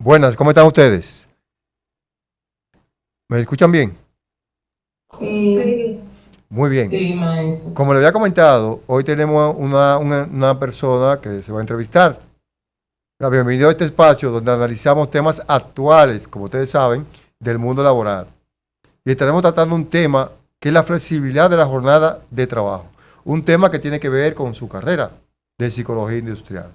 Buenas, ¿cómo están ustedes? ¿Me escuchan bien? Sí, Muy bien. sí, maestro. Como le había comentado, hoy tenemos una persona que se va a entrevistar. Bienvenido a este espacio donde analizamos temas actuales, como ustedes saben, del mundo laboral. Y estaremos tratando un tema que es la flexibilidad de la jornada de trabajo. Un tema que tiene que ver con su carrera de psicología industrial.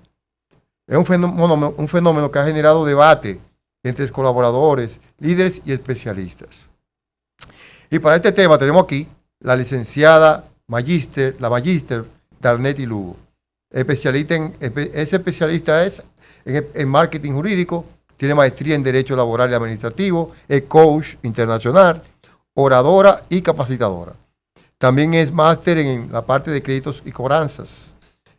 Es un fenómeno que ha generado debate entre colaboradores, líderes y especialistas. Y para este tema tenemos aquí la licenciada la magíster Darnetti Lugo. Es especialista en marketing jurídico, tiene maestría en Derecho Laboral y Administrativo, es coach internacional, oradora y capacitadora. También es máster en la parte de créditos y cobranzas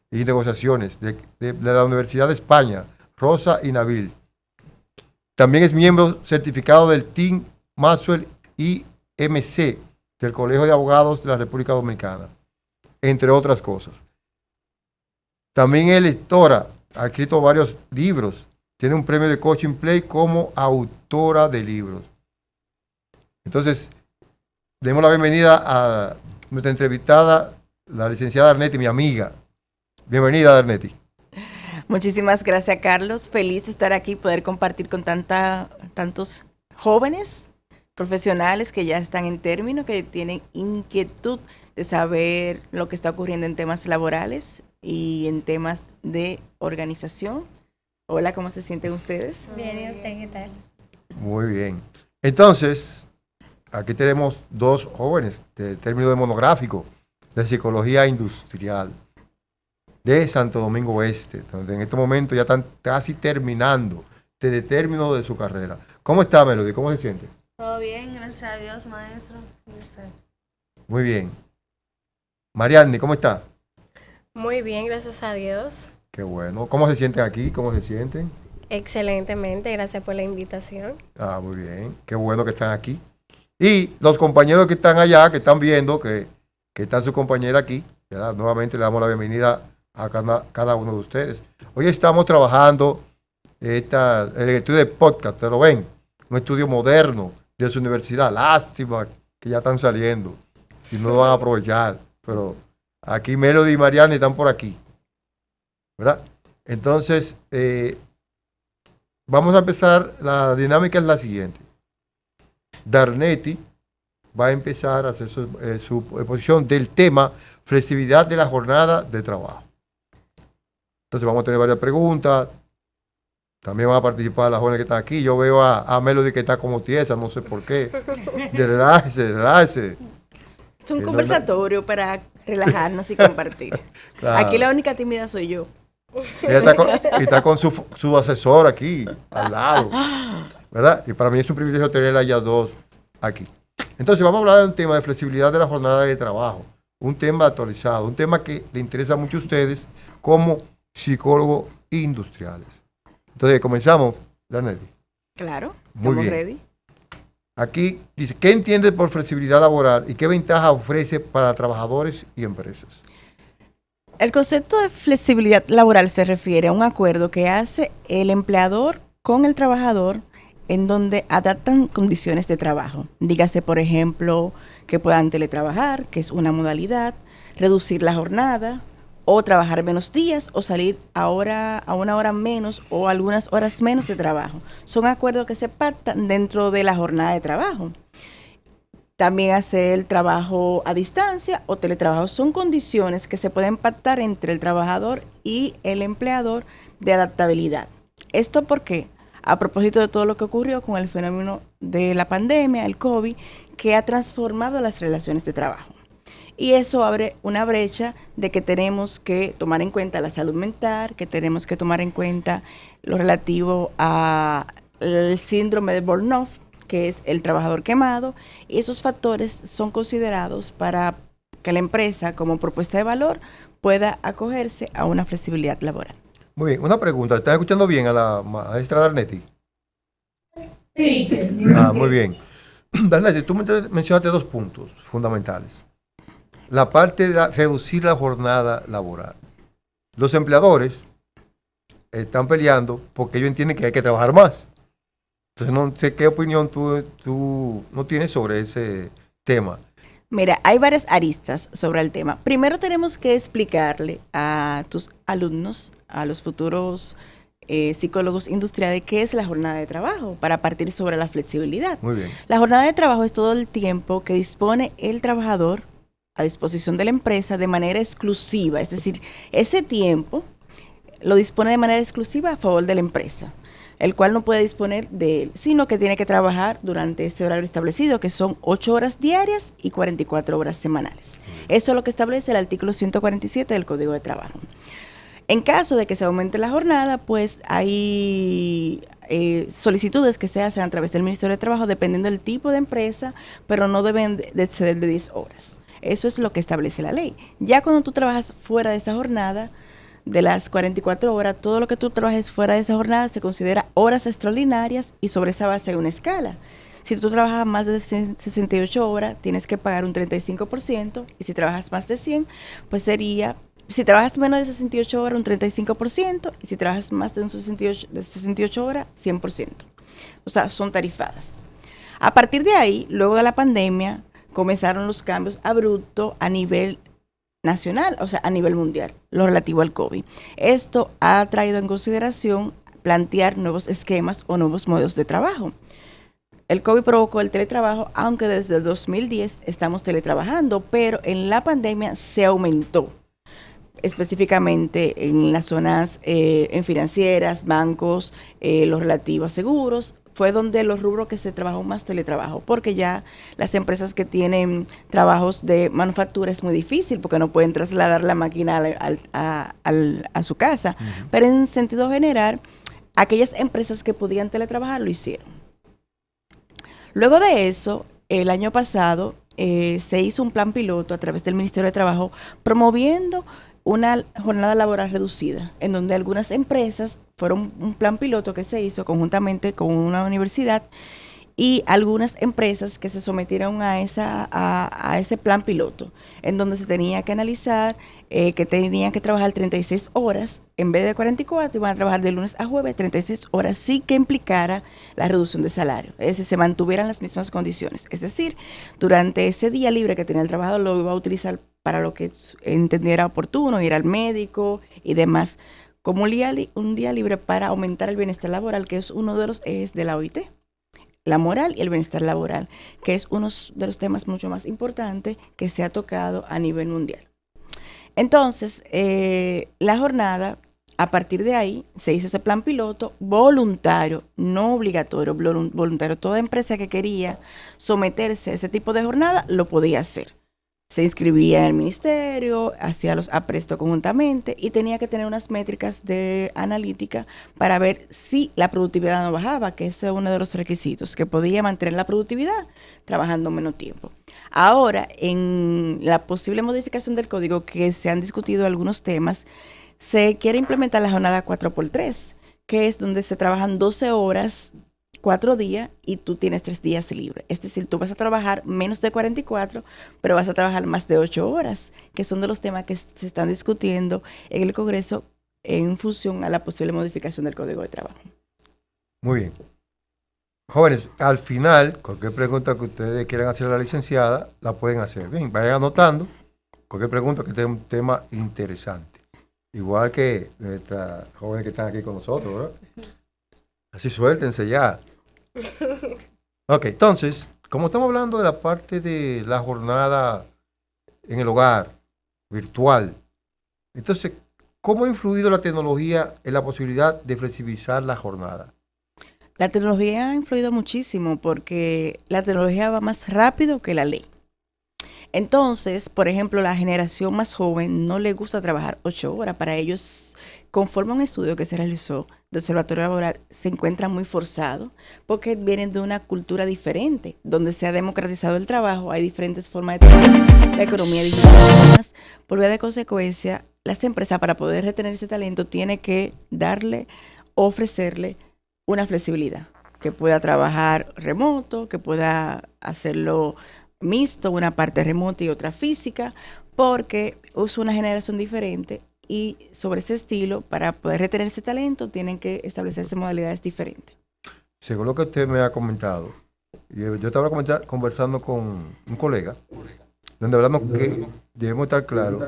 y negociaciones de la Universidad de España, Rosa y Nabil. También es miembro certificado del Team Maxwell IMC del Colegio de Abogados de la República Dominicana, entre otras cosas. También es lectora, ha escrito varios libros, tiene un premio de Coaching Play como autora de libros. Entonces, demos la bienvenida a nuestra entrevistada, la licenciada Arnetti, mi amiga. Bienvenida, Arnetti. Muchísimas gracias, Carlos. Feliz de estar aquí y poder compartir con tantos jóvenes profesionales que ya están en término, que tienen inquietud de saber lo que está ocurriendo en temas laborales y en temas de organización. Hola, ¿cómo se sienten ustedes? Bien, ¿y usted qué tal? Muy bien. Entonces, aquí tenemos dos jóvenes de término de monográfico de psicología industrial de Santo Domingo Oeste, donde en este momento ya están casi terminando desde el término de su carrera. ¿Cómo está, Melody? ¿Cómo se siente? Todo bien, gracias a Dios, maestro. ¿Y usted? Muy bien. Marianne, ¿cómo está? Muy bien, gracias a Dios. Qué bueno. ¿Cómo se sienten aquí? ¿Cómo se sienten? Excelentemente, gracias por la invitación. Ah, muy bien. Qué bueno que están aquí. Y los compañeros que están allá, que están viendo, que está su compañera aquí, ¿verdad? Nuevamente le damos la bienvenida a cada uno de ustedes. Hoy estamos trabajando el estudio de podcast, ¿te lo ven? Un estudio moderno de su universidad. Lástima que ya están saliendo y no lo van a aprovechar. Pero aquí Melody y Mariana están por aquí, ¿verdad? Entonces, vamos a empezar. La dinámica es la siguiente. Darnetti va a empezar a hacer su exposición del tema flexibilidad de la jornada de trabajo. Entonces vamos a tener varias preguntas. También van a participar las jóvenes que están aquí. Yo veo a Melody que está como tiesa, no sé por qué. Relájese, relájese. Es un conversatorio para relajarnos y compartir. Claro. Aquí la única tímida soy yo. Ella está con su asesor aquí, al lado. ¿Verdad? Y para mí es un privilegio tenerla ya dos aquí. Entonces vamos a hablar de un tema de flexibilidad de la jornada de trabajo. Un tema actualizado, un tema que le interesa mucho a ustedes como psicólogos industriales. Entonces comenzamos, Danetti. Claro, Muy estamos bien. ready. Aquí dice, ¿qué entiende por flexibilidad laboral y qué ventaja ofrece para trabajadores y empresas? El concepto de flexibilidad laboral se refiere a un acuerdo que hace el empleador con el trabajador en donde adaptan condiciones de trabajo. Dígase, por ejemplo, que puedan teletrabajar, que es una modalidad, reducir la jornada, o trabajar menos días, o salir a una hora menos o algunas horas menos de trabajo. Son acuerdos que se pactan dentro de la jornada de trabajo. También hacer trabajo a distancia o teletrabajo son condiciones que se pueden pactar entre el trabajador y el empleador de adaptabilidad. ¿Esto por qué? A propósito de todo lo que ocurrió con el fenómeno de la pandemia, el COVID, que ha transformado las relaciones de trabajo. Y eso abre una brecha de que tenemos que tomar en cuenta la salud mental, que tenemos que tomar en cuenta lo relativo al síndrome de burnout, que es el trabajador quemado, y esos factores son considerados para que la empresa, como propuesta de valor, pueda acogerse a una flexibilidad laboral. Muy bien, una pregunta. ¿Estás escuchando bien a la maestra Darnetti? Sí, sí. Ah, muy bien. Darnetti, tú mencionaste dos puntos fundamentales. La parte de reducir la jornada laboral. Los empleadores están peleando porque ellos entienden que hay que trabajar más. Entonces no sé qué opinión tú no tienes sobre ese tema. Mira, hay varias aristas sobre el tema. Primero tenemos que explicarle a tus alumnos, a los futuros psicólogos industriales, qué es la jornada de trabajo para partir sobre la flexibilidad. Muy bien. La jornada de trabajo es todo el tiempo que dispone el trabajador a disposición de la empresa de manera exclusiva, es decir, ese tiempo lo dispone de manera exclusiva a favor de la empresa, el cual no puede disponer de él, sino que tiene que trabajar durante ese horario establecido, que son 8 horas diarias y 44 horas semanales. Eso es lo que establece el artículo 147 del Código de Trabajo. En caso de que se aumente la jornada, pues hay solicitudes que se hacen a través del Ministerio de Trabajo dependiendo del tipo de empresa, pero no deben de exceder de 10 horas. Eso es lo que establece la ley. Ya cuando tú trabajas fuera de esa jornada, de las 44 horas, todo lo que tú trabajes fuera de esa jornada se considera horas extraordinarias y sobre esa base hay una escala. Si tú trabajas más de 68 horas, tienes que pagar un 35%, y si trabajas más de 100, pues sería, si trabajas menos de 68 horas, un 35%, y si trabajas más de 68 horas, 100%. O sea, son tarifadas. A partir de ahí, luego de la pandemia, comenzaron los cambios abruptos a nivel nacional, o sea, a nivel mundial, lo relativo al COVID. Esto ha traído en consideración plantear nuevos esquemas o nuevos modelos de trabajo. El COVID provocó el teletrabajo, aunque desde el 2010 estamos teletrabajando, pero en la pandemia se aumentó, específicamente en las zonas en financieras, bancos, los relativos a seguros. Fue donde los rubros que se trabajó más teletrabajo, porque ya las empresas que tienen trabajos de manufactura es muy difícil, porque no pueden trasladar la máquina a su casa. Uh-huh. Pero en sentido general, aquellas empresas que podían teletrabajar lo hicieron. Luego de eso, el año pasado se hizo un plan piloto a través del Ministerio de Trabajo promoviendo una jornada laboral reducida, en donde algunas empresas fueron un plan piloto que se hizo conjuntamente con una universidad y algunas empresas que se sometieron a ese plan piloto, en donde se tenía que analizar que tenían que trabajar 36 horas en vez de 44, y van a trabajar de lunes a jueves 36 horas, sí que implicara la reducción de salario, es decir, se mantuvieran las mismas condiciones. Es decir, durante ese día libre que tenía el trabajador lo iba a utilizar para lo que entendiera oportuno, ir al médico y demás, como un día libre para aumentar el bienestar laboral, que es uno de los ejes de la OIT. La moral y el bienestar laboral, que es uno de los temas mucho más importantes que se ha tocado a nivel mundial. Entonces, la jornada, a partir de ahí, se hizo ese plan piloto voluntario, no obligatorio, voluntario. Toda empresa que quería someterse a ese tipo de jornada lo podía hacer. Se inscribía en el ministerio, hacía los aprestos conjuntamente y tenía que tener unas métricas de analítica para ver si la productividad no bajaba, que ese es uno de los requisitos, que podía mantener la productividad trabajando menos tiempo. Ahora, en la posible modificación del código, que se han discutido algunos temas, se quiere implementar la jornada 4x3, que es donde se trabajan 12 horas 4 días y tú tienes 3 días libres. Es decir, tú vas a trabajar menos de 44, pero vas a trabajar más de 8 horas, que son de los temas que se están discutiendo en el Congreso en función a la posible modificación del Código de Trabajo. Muy bien. Jóvenes, al final, cualquier pregunta que ustedes quieran hacer a la licenciada, la pueden hacer. Bien, vayan anotando cualquier pregunta que tenga un tema interesante. Igual que nuestras jóvenes que están aquí con nosotros, ¿verdad? Así suéltense ya. Ok, entonces, como estamos hablando de la parte de la jornada en el hogar, virtual, entonces, ¿cómo ha influido la tecnología en la posibilidad de flexibilizar la jornada? La tecnología ha influido muchísimo porque la tecnología va más rápido que la ley. Entonces, por ejemplo, la generación más joven no le gusta trabajar 8 horas. Para ellos, conforme a un estudio que se realizó del Observatorio Laboral, se encuentran muy forzados porque vienen de una cultura diferente, donde se ha democratizado el trabajo, hay diferentes formas de trabajar, la economía digital. Por vía de consecuencia, las empresas, para poder retener ese talento, tienen que ofrecerle una flexibilidad, que pueda trabajar remoto, que pueda hacerlo mixto, una parte remota y otra física, porque es una generación diferente y sobre ese estilo, para poder retener ese talento, tienen que establecerse modalidades diferentes. según lo que usted me ha comentado, yo estaba conversando con un colega, donde hablamos que debemos estar claros,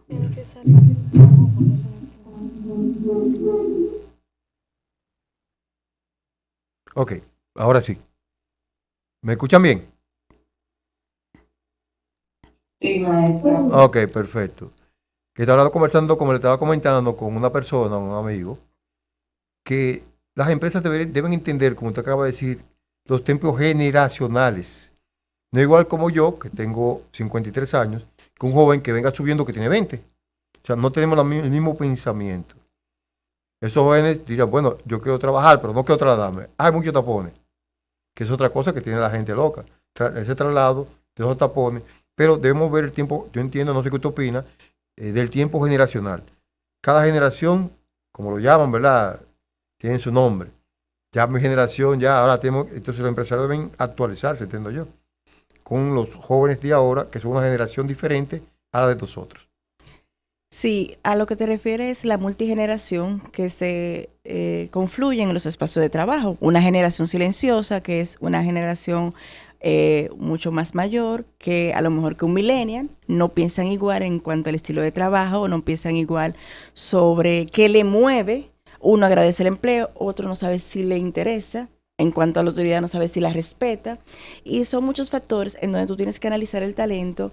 Tiene que salir. ok, ahora sí, ¿me escuchan bien? Sí, maestro. Ok, perfecto. Que estaba conversando, como le estaba comentando, con una persona, un amigo, que las empresas deben entender, como usted acaba de decir, los tiempos generacionales. No igual como yo, que tengo 53 años, que un joven que venga subiendo que tiene 20. O sea, no tenemos el mismo pensamiento. Esos jóvenes dirán, bueno, yo quiero trabajar, pero no quiero trasladarme. Hay muchos tapones, que es otra cosa que tiene la gente loca. Ese traslado de esos tapones, pero debemos ver el tiempo, yo entiendo, no sé qué usted opina, del tiempo generacional. Cada generación, como lo llaman, ¿verdad? Tienen su nombre. Ya mi generación, ya ahora tenemos, entonces los empresarios deben actualizarse, entiendo yo, con los jóvenes de ahora, que son una generación diferente a la de nosotros. Sí, a lo que te refieres es la multigeneración que se confluye en los espacios de trabajo. Una generación silenciosa, que es una generación mucho más mayor, que a lo mejor que un millennial, no piensan igual en cuanto al estilo de trabajo, o no piensan igual sobre qué le mueve. Uno agradece el empleo, otro no sabe si le interesa. En cuanto a la autoridad, no sabe si la respeta. Y son muchos factores en donde tú tienes que analizar el talento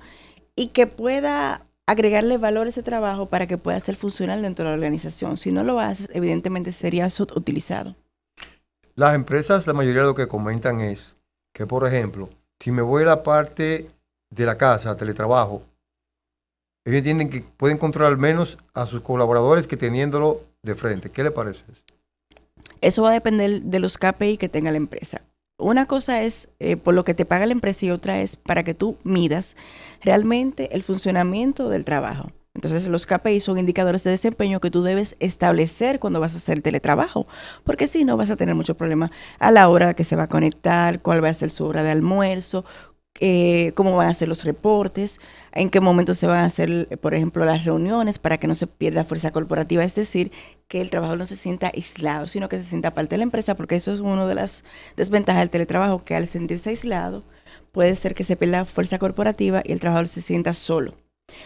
y que pueda agregarle valor a ese trabajo para que pueda ser funcional dentro de la organización. Si no lo haces, evidentemente sería subutilizado. Las empresas, la mayoría de lo que comentan es que, por ejemplo, si me voy a la parte de la casa, teletrabajo, ellos entienden que pueden controlar menos a sus colaboradores que teniéndolo de frente. ¿Qué le parece eso? Eso va a depender de los KPI que tenga la empresa. Una cosa es por lo que te paga la empresa y otra es para que tú midas realmente el funcionamiento del trabajo. Entonces, los KPI son indicadores de desempeño que tú debes establecer cuando vas a hacer teletrabajo, porque si no vas a tener mucho problema a la hora que se va a conectar, cuál va a ser su hora de almuerzo, cómo van a ser los reportes, en qué momento se van a hacer, por ejemplo, las reuniones para que no se pierda fuerza corporativa, es decir, que el trabajador no se sienta aislado, sino que se sienta parte de la empresa, porque eso es una de las desventajas del teletrabajo, que al sentirse aislado puede ser que se pierda fuerza corporativa y el trabajador se sienta solo,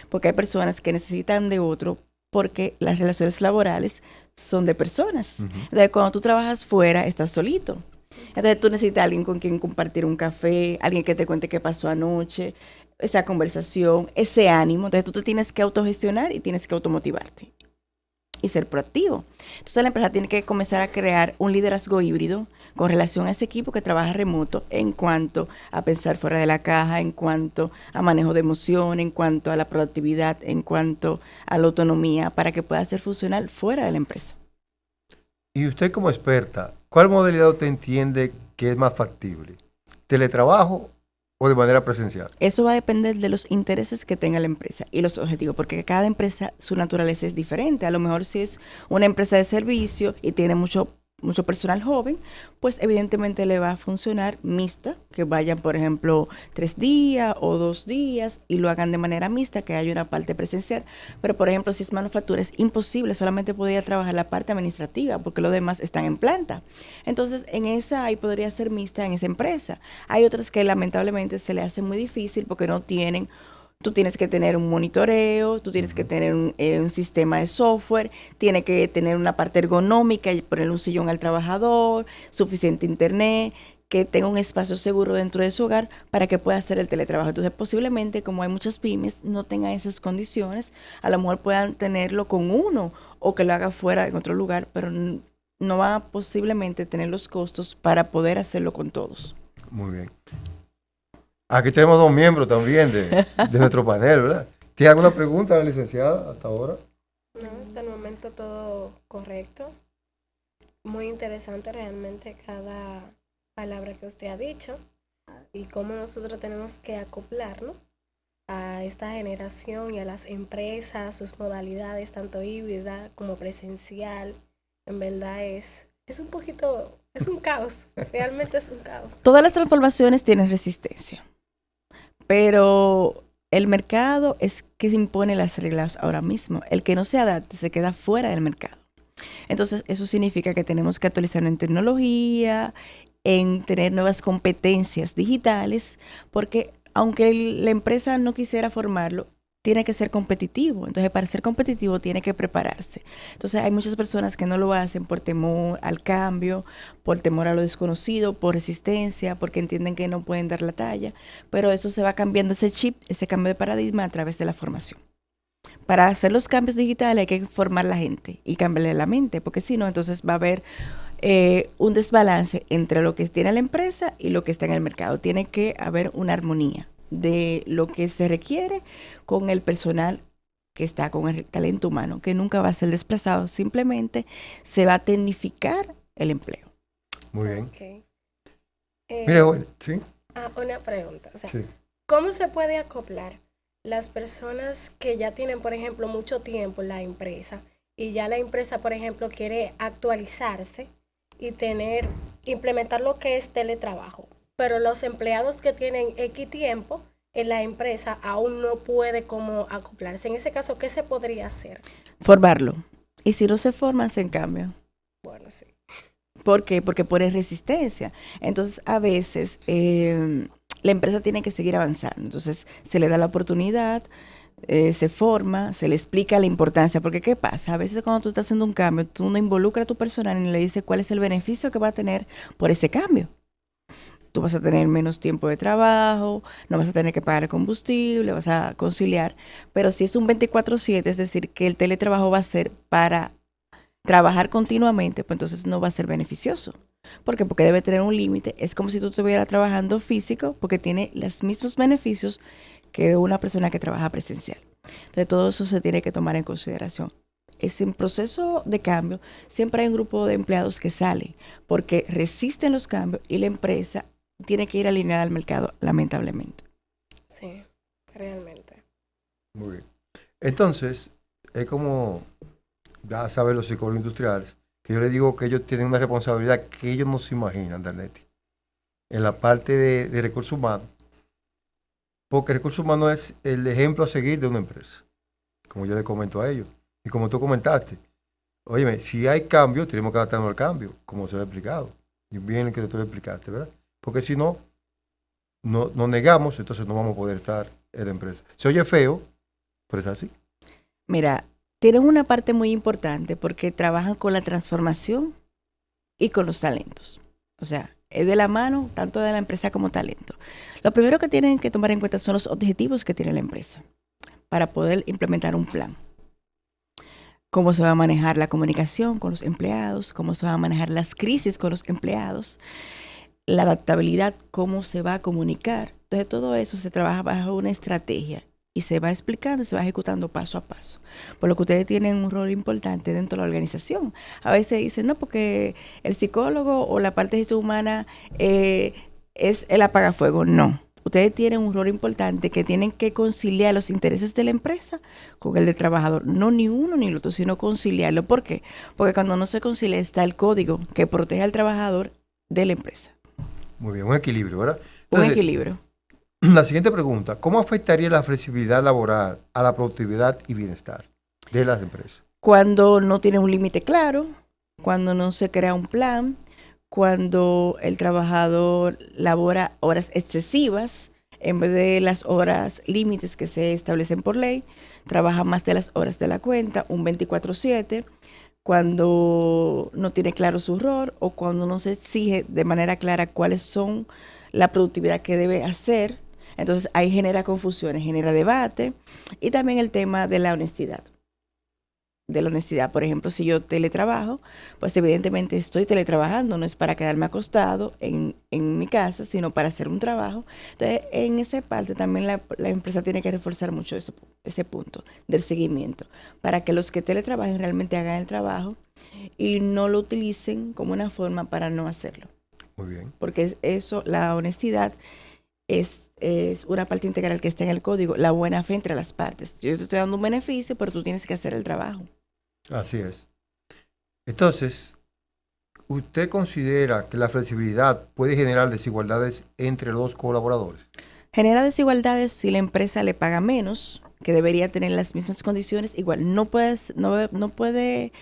porque hay personas que necesitan de otro porque las relaciones laborales son de personas. Entonces, cuando tú trabajas fuera, estás solito. Entonces tú necesitas a alguien con quien compartir un café, alguien que te cuente qué pasó anoche, esa conversación, ese ánimo. Entonces tú te tienes que autogestionar y tienes que automotivarte y ser proactivo. Entonces la empresa tiene que comenzar a crear un liderazgo híbrido con relación a ese equipo que trabaja remoto en cuanto a pensar fuera de la caja, en cuanto a manejo de emoción, en cuanto a la productividad, en cuanto a la autonomía, para que pueda ser funcional fuera de la empresa. Y usted como experta, ¿cuál modalidad usted entiende que es más factible? ¿Teletrabajo o de manera presencial? Eso va a depender de los intereses que tenga la empresa y los objetivos, porque cada empresa, su naturaleza es diferente. A lo mejor si es una empresa de servicio y tiene mucho personal joven, pues evidentemente le va a funcionar mixta, que vayan, por ejemplo, 3 días o 2 días y lo hagan de manera mixta, que haya una parte presencial. Pero, por ejemplo, si es manufactura, es imposible, solamente podría trabajar la parte administrativa, porque los demás están en planta. Entonces, en esa ahí podría ser mixta en esa empresa. Hay otras que lamentablemente se le hace muy difícil porque no tienen. Tú tienes que tener un monitoreo, tú tienes que tener un sistema de software, tiene que tener una parte ergonómica y ponerle un sillón al trabajador, suficiente internet, que tenga un espacio seguro dentro de su hogar para que pueda hacer el teletrabajo. Entonces, posiblemente, como hay muchas pymes, no tengan esas condiciones, a lo mejor puedan tenerlo con uno o que lo haga fuera en otro lugar, pero no van a posiblemente tener los costos para poder hacerlo con todos. Muy bien. Aquí tenemos 2 miembros también de nuestro panel, ¿verdad? ¿Tiene alguna pregunta, la licenciada, hasta ahora? No, hasta el momento todo correcto. Muy interesante realmente cada palabra que usted ha dicho y cómo nosotros tenemos que acoplarnos a esta generación y a las empresas, sus modalidades, tanto híbrida como presencial. En verdad es un poquito, es un caos, realmente es un caos. Todas las transformaciones tienen resistencia, pero el mercado es que impone las reglas ahora mismo. El que no se adapte se queda fuera del mercado. Entonces, eso significa que tenemos que actualizarnos en tecnología, en tener nuevas competencias digitales, porque aunque la empresa no quisiera formarlo, tiene que ser competitivo. Entonces, para ser competitivo tiene que prepararse. Entonces, hay muchas personas que no lo hacen por temor al cambio, por temor a lo desconocido, por resistencia, porque entienden que no pueden dar la talla. Pero eso se va cambiando ese chip, ese cambio de paradigma a través de la formación. Para hacer los cambios digitales hay que formar la gente y cambiarle la mente, porque si no, entonces va a haber un desbalance entre lo que tiene la empresa y lo que está en el mercado. Tiene que haber una armonía de lo que se requiere con el personal que está, con el talento humano, que nunca va a ser desplazado, simplemente se va a tecnificar el empleo. Muy bien. Ok. Mire, bueno, ¿sí? Una pregunta. O sea, Sí. ¿cómo se puede acoplar las personas que ya tienen, por ejemplo, mucho tiempo en la empresa y ya la empresa, por ejemplo, quiere actualizarse y implementar lo que es teletrabajo, pero los empleados que tienen X tiempo en la empresa aún no puede como acoplarse? En ese caso, ¿qué se podría hacer? Formarlo. Y si no se forman, se cambia. Bueno, sí. ¿Por qué? Porque pone resistencia. Entonces, a veces la empresa tiene que seguir avanzando. Entonces, se le da la oportunidad, se forma, se le explica la importancia. Porque, ¿qué pasa? A veces cuando tú estás haciendo un cambio, tú no involucras a tu personal ni le dices cuál es el beneficio que va a tener por ese cambio. Tú vas a tener menos tiempo de trabajo, no vas a tener que pagar el combustible, vas a conciliar. Pero si es un 24/7, es decir, que el teletrabajo va a ser para trabajar continuamente, pues entonces no va a ser beneficioso. ¿Por qué? Porque debe tener un límite. Es como si tú estuvieras trabajando físico, porque tiene los mismos beneficios que una persona que trabaja presencial. Entonces todo eso se tiene que tomar en consideración. Es un proceso de cambio. Siempre hay un grupo de empleados que sale porque resisten los cambios y la empresa tiene que ir alineada al mercado, lamentablemente. Sí, realmente. Muy bien. Entonces, es como, ya saben los psicólogos industriales, que yo les digo que ellos tienen una responsabilidad que ellos no se imaginan, Danetti, en la parte de recursos humanos, porque recursos humanos es el ejemplo a seguir de una empresa, como yo les comento a ellos. Y como tú comentaste, óyeme, si hay cambio, tenemos que adaptarnos al cambio, como se lo he explicado. Y bien que tú lo explicaste, ¿verdad? Porque si no, nos negamos, entonces no vamos a poder estar en la empresa. Se oye feo, pero es así. Mira, tienen una parte muy importante porque trabajan con la transformación y con los talentos. O sea, es de la mano tanto de la empresa como talento. Lo primero que tienen que tomar en cuenta son los objetivos que tiene la empresa para poder implementar un plan. Cómo se va a manejar la comunicación con los empleados, cómo se van a manejar las crisis con los empleados, la adaptabilidad, cómo se va a comunicar. Entonces todo eso se trabaja bajo una estrategia y se va explicando, se va ejecutando paso a paso. Por lo que ustedes tienen un rol importante dentro de la organización. A veces dicen, no, porque el psicólogo o la parte de gestión humana es el apagafuego. No. Ustedes tienen un rol importante que tienen que conciliar los intereses de la empresa con el del trabajador. No ni uno ni el otro, sino conciliarlo. ¿Por qué? Porque cuando no se concilia está el código que protege al trabajador de la empresa. Muy bien, un equilibrio, ¿verdad? Un Entonces, equilibrio. la siguiente pregunta, ¿cómo afectaría la flexibilidad laboral a la productividad y bienestar de las empresas? Cuando no tiene un límite claro, cuando no se crea un plan, cuando el trabajador labora horas excesivas en vez de las horas límites que se establecen por ley, trabaja más de las horas de la cuenta, un 24/7, cuando no tiene claro su rol o cuando no se exige de manera clara cuáles son la productividad que debe hacer. Entonces ahí genera confusiones, genera debate y también el tema de la honestidad. De la honestidad, por ejemplo, si yo teletrabajo, pues evidentemente estoy teletrabajando, no es para quedarme acostado en mi casa, sino para hacer un trabajo. Entonces, en esa parte también la empresa tiene que reforzar mucho ese punto del seguimiento, para que los que teletrabajen realmente hagan el trabajo y no lo utilicen como una forma para no hacerlo. Muy bien. Porque eso, la honestidad es una parte integral que está en el código, la buena fe entre las partes. Yo te estoy dando un beneficio, pero tú tienes que hacer el trabajo. Así es. Entonces, ¿usted considera que la flexibilidad puede generar desigualdades entre los colaboradores? Genera desigualdades si la empresa le paga menos, que debería tener las mismas condiciones. Igual, no puede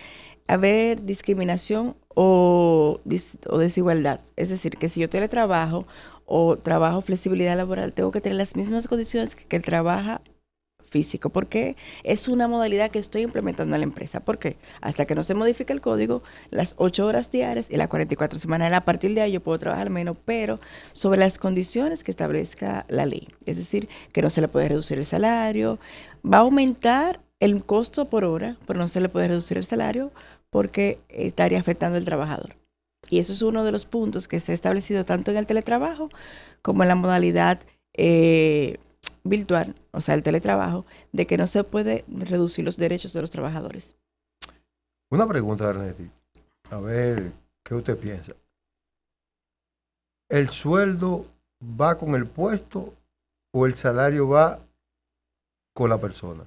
haber discriminación o desigualdad. Es decir, que si yo teletrabajo o trabajo flexibilidad laboral, tengo que tener las mismas condiciones que el trabaja físico, porque es una modalidad que estoy implementando en la empresa. ¿Por qué? Hasta que no se modifique el código, las 8 horas diarias y las 44 semanales, a partir de ahí yo puedo trabajar menos, pero sobre las condiciones que establezca la ley. Es decir, que no se le puede reducir el salario, va a aumentar el costo por hora, pero no se le puede reducir el salario porque estaría afectando al trabajador. Y eso es uno de los puntos que se ha establecido tanto en el teletrabajo como en la modalidad virtual, o sea, el teletrabajo, de que no se puede reducir los derechos de los trabajadores. Una pregunta, Ernesto. A ver, ¿qué usted piensa? ¿El sueldo va con el puesto o el salario va con la persona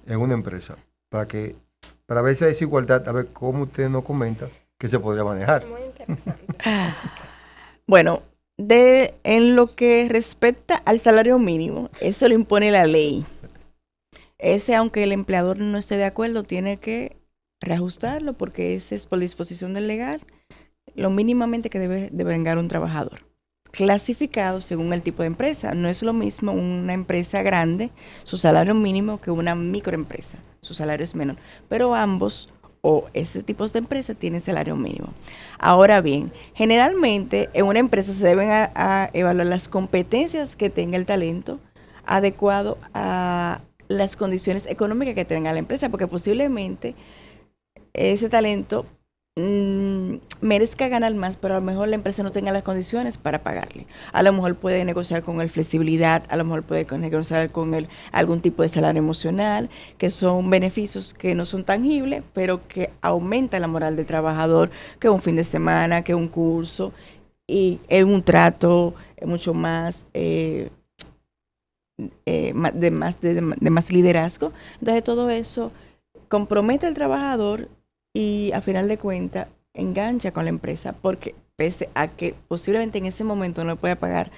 en una empresa? Para ver esa desigualdad, a ver cómo usted nos comenta que se podría manejar. Muy interesante. Bueno, en lo que respecta al salario mínimo, eso lo impone la ley. Ese, aunque el empleador no esté de acuerdo, tiene que reajustarlo porque ese es por disposición del legal lo mínimamente que debe vengar un trabajador. Clasificado según el tipo de empresa. No es lo mismo una empresa grande, su salario mínimo, que una microempresa. Su salario es menor. Pero ambos o ese tipo de empresas tienen salario mínimo. Ahora bien, generalmente en una empresa se deben a evaluar las competencias que tenga el talento adecuado a las condiciones económicas que tenga la empresa, porque posiblemente ese talento merezca ganar más, pero a lo mejor la empresa no tenga las condiciones para pagarle. A lo mejor puede negociar con él flexibilidad, a lo mejor puede negociar con él algún tipo de salario emocional, que son beneficios que no son tangibles, pero que aumentan la moral del trabajador, que un fin de semana, que un curso, y en un trato mucho más de más liderazgo. Entonces todo eso compromete al trabajador y a final de cuentas engancha con la empresa, porque pese a que posiblemente en ese momento no le pueda pagar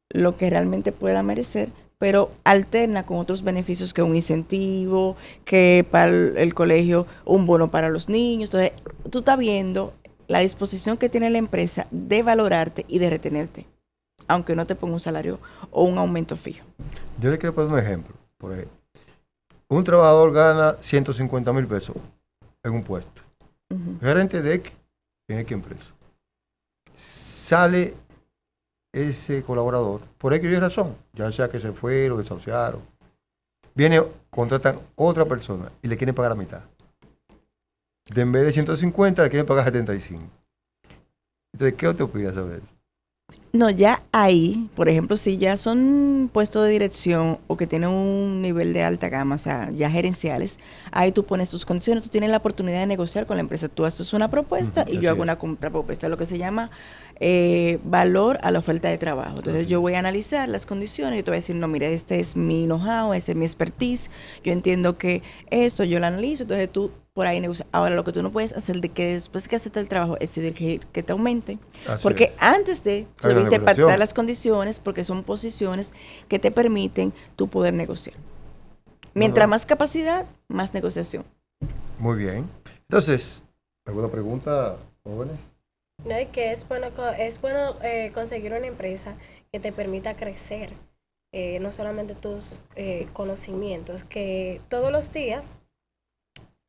lo que realmente pueda merecer, pero alterna con otros beneficios, que un incentivo, que para el colegio un bono para los niños. Entonces tú estás viendo la disposición que tiene la empresa de valorarte y de retenerte, aunque no te ponga un salario o un aumento fijo. Yo le quiero poner un ejemplo. Por ejemplo, un trabajador gana 150,000 pesos en un puesto. Gerente de X en X empresa. Sale ese colaborador por X razón, ya sea que se fue o desahuciaron. Viene, contratan otra persona y le quieren pagar la mitad. En vez de 150, le quieren pagar 75. Entonces, ¿qué usted opina sobre eso? No, ya ahí, por ejemplo, si ya son puestos de dirección o que tienen un nivel de alta gama, o sea, ya gerenciales, ahí tú pones tus condiciones, tú tienes la oportunidad de negociar con la empresa. Tú haces una propuesta y yo hago una contrapropuesta, lo que se llama valor a la oferta de trabajo. Entonces yo voy a analizar las condiciones y te voy a decir, no, mira, este es mi know-how, este es mi expertise, yo entiendo que esto yo lo analizo, entonces tú por ahí negocias. Ahora, lo que tú no puedes hacer de que después que aceptes el trabajo es decidir que te aumente. Porque antes de, tú debiste pactar las condiciones, porque son posiciones que te permiten tú poder negociar. Mientras más capacidad, más negociación. Muy bien. Entonces, ¿alguna pregunta, jóvenes? No, y que es bueno conseguir una empresa que te permita crecer, no solamente tus conocimientos, que todos los días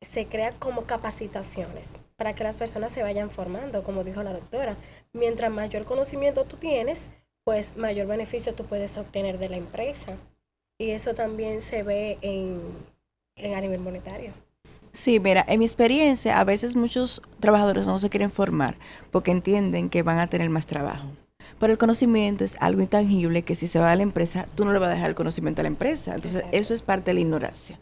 se crean como capacitaciones para que las personas se vayan formando, como dijo la doctora. Mientras mayor conocimiento tú tienes, pues mayor beneficio tú puedes obtener de la empresa. Y eso también se ve a nivel monetario. Sí, mira, en mi experiencia, a veces muchos trabajadores no se quieren formar porque entienden que van a tener más trabajo. Pero el conocimiento es algo intangible que si se va a la empresa, tú no le vas a dejar el conocimiento a la empresa. Entonces, exacto, eso es parte de la ignorancia.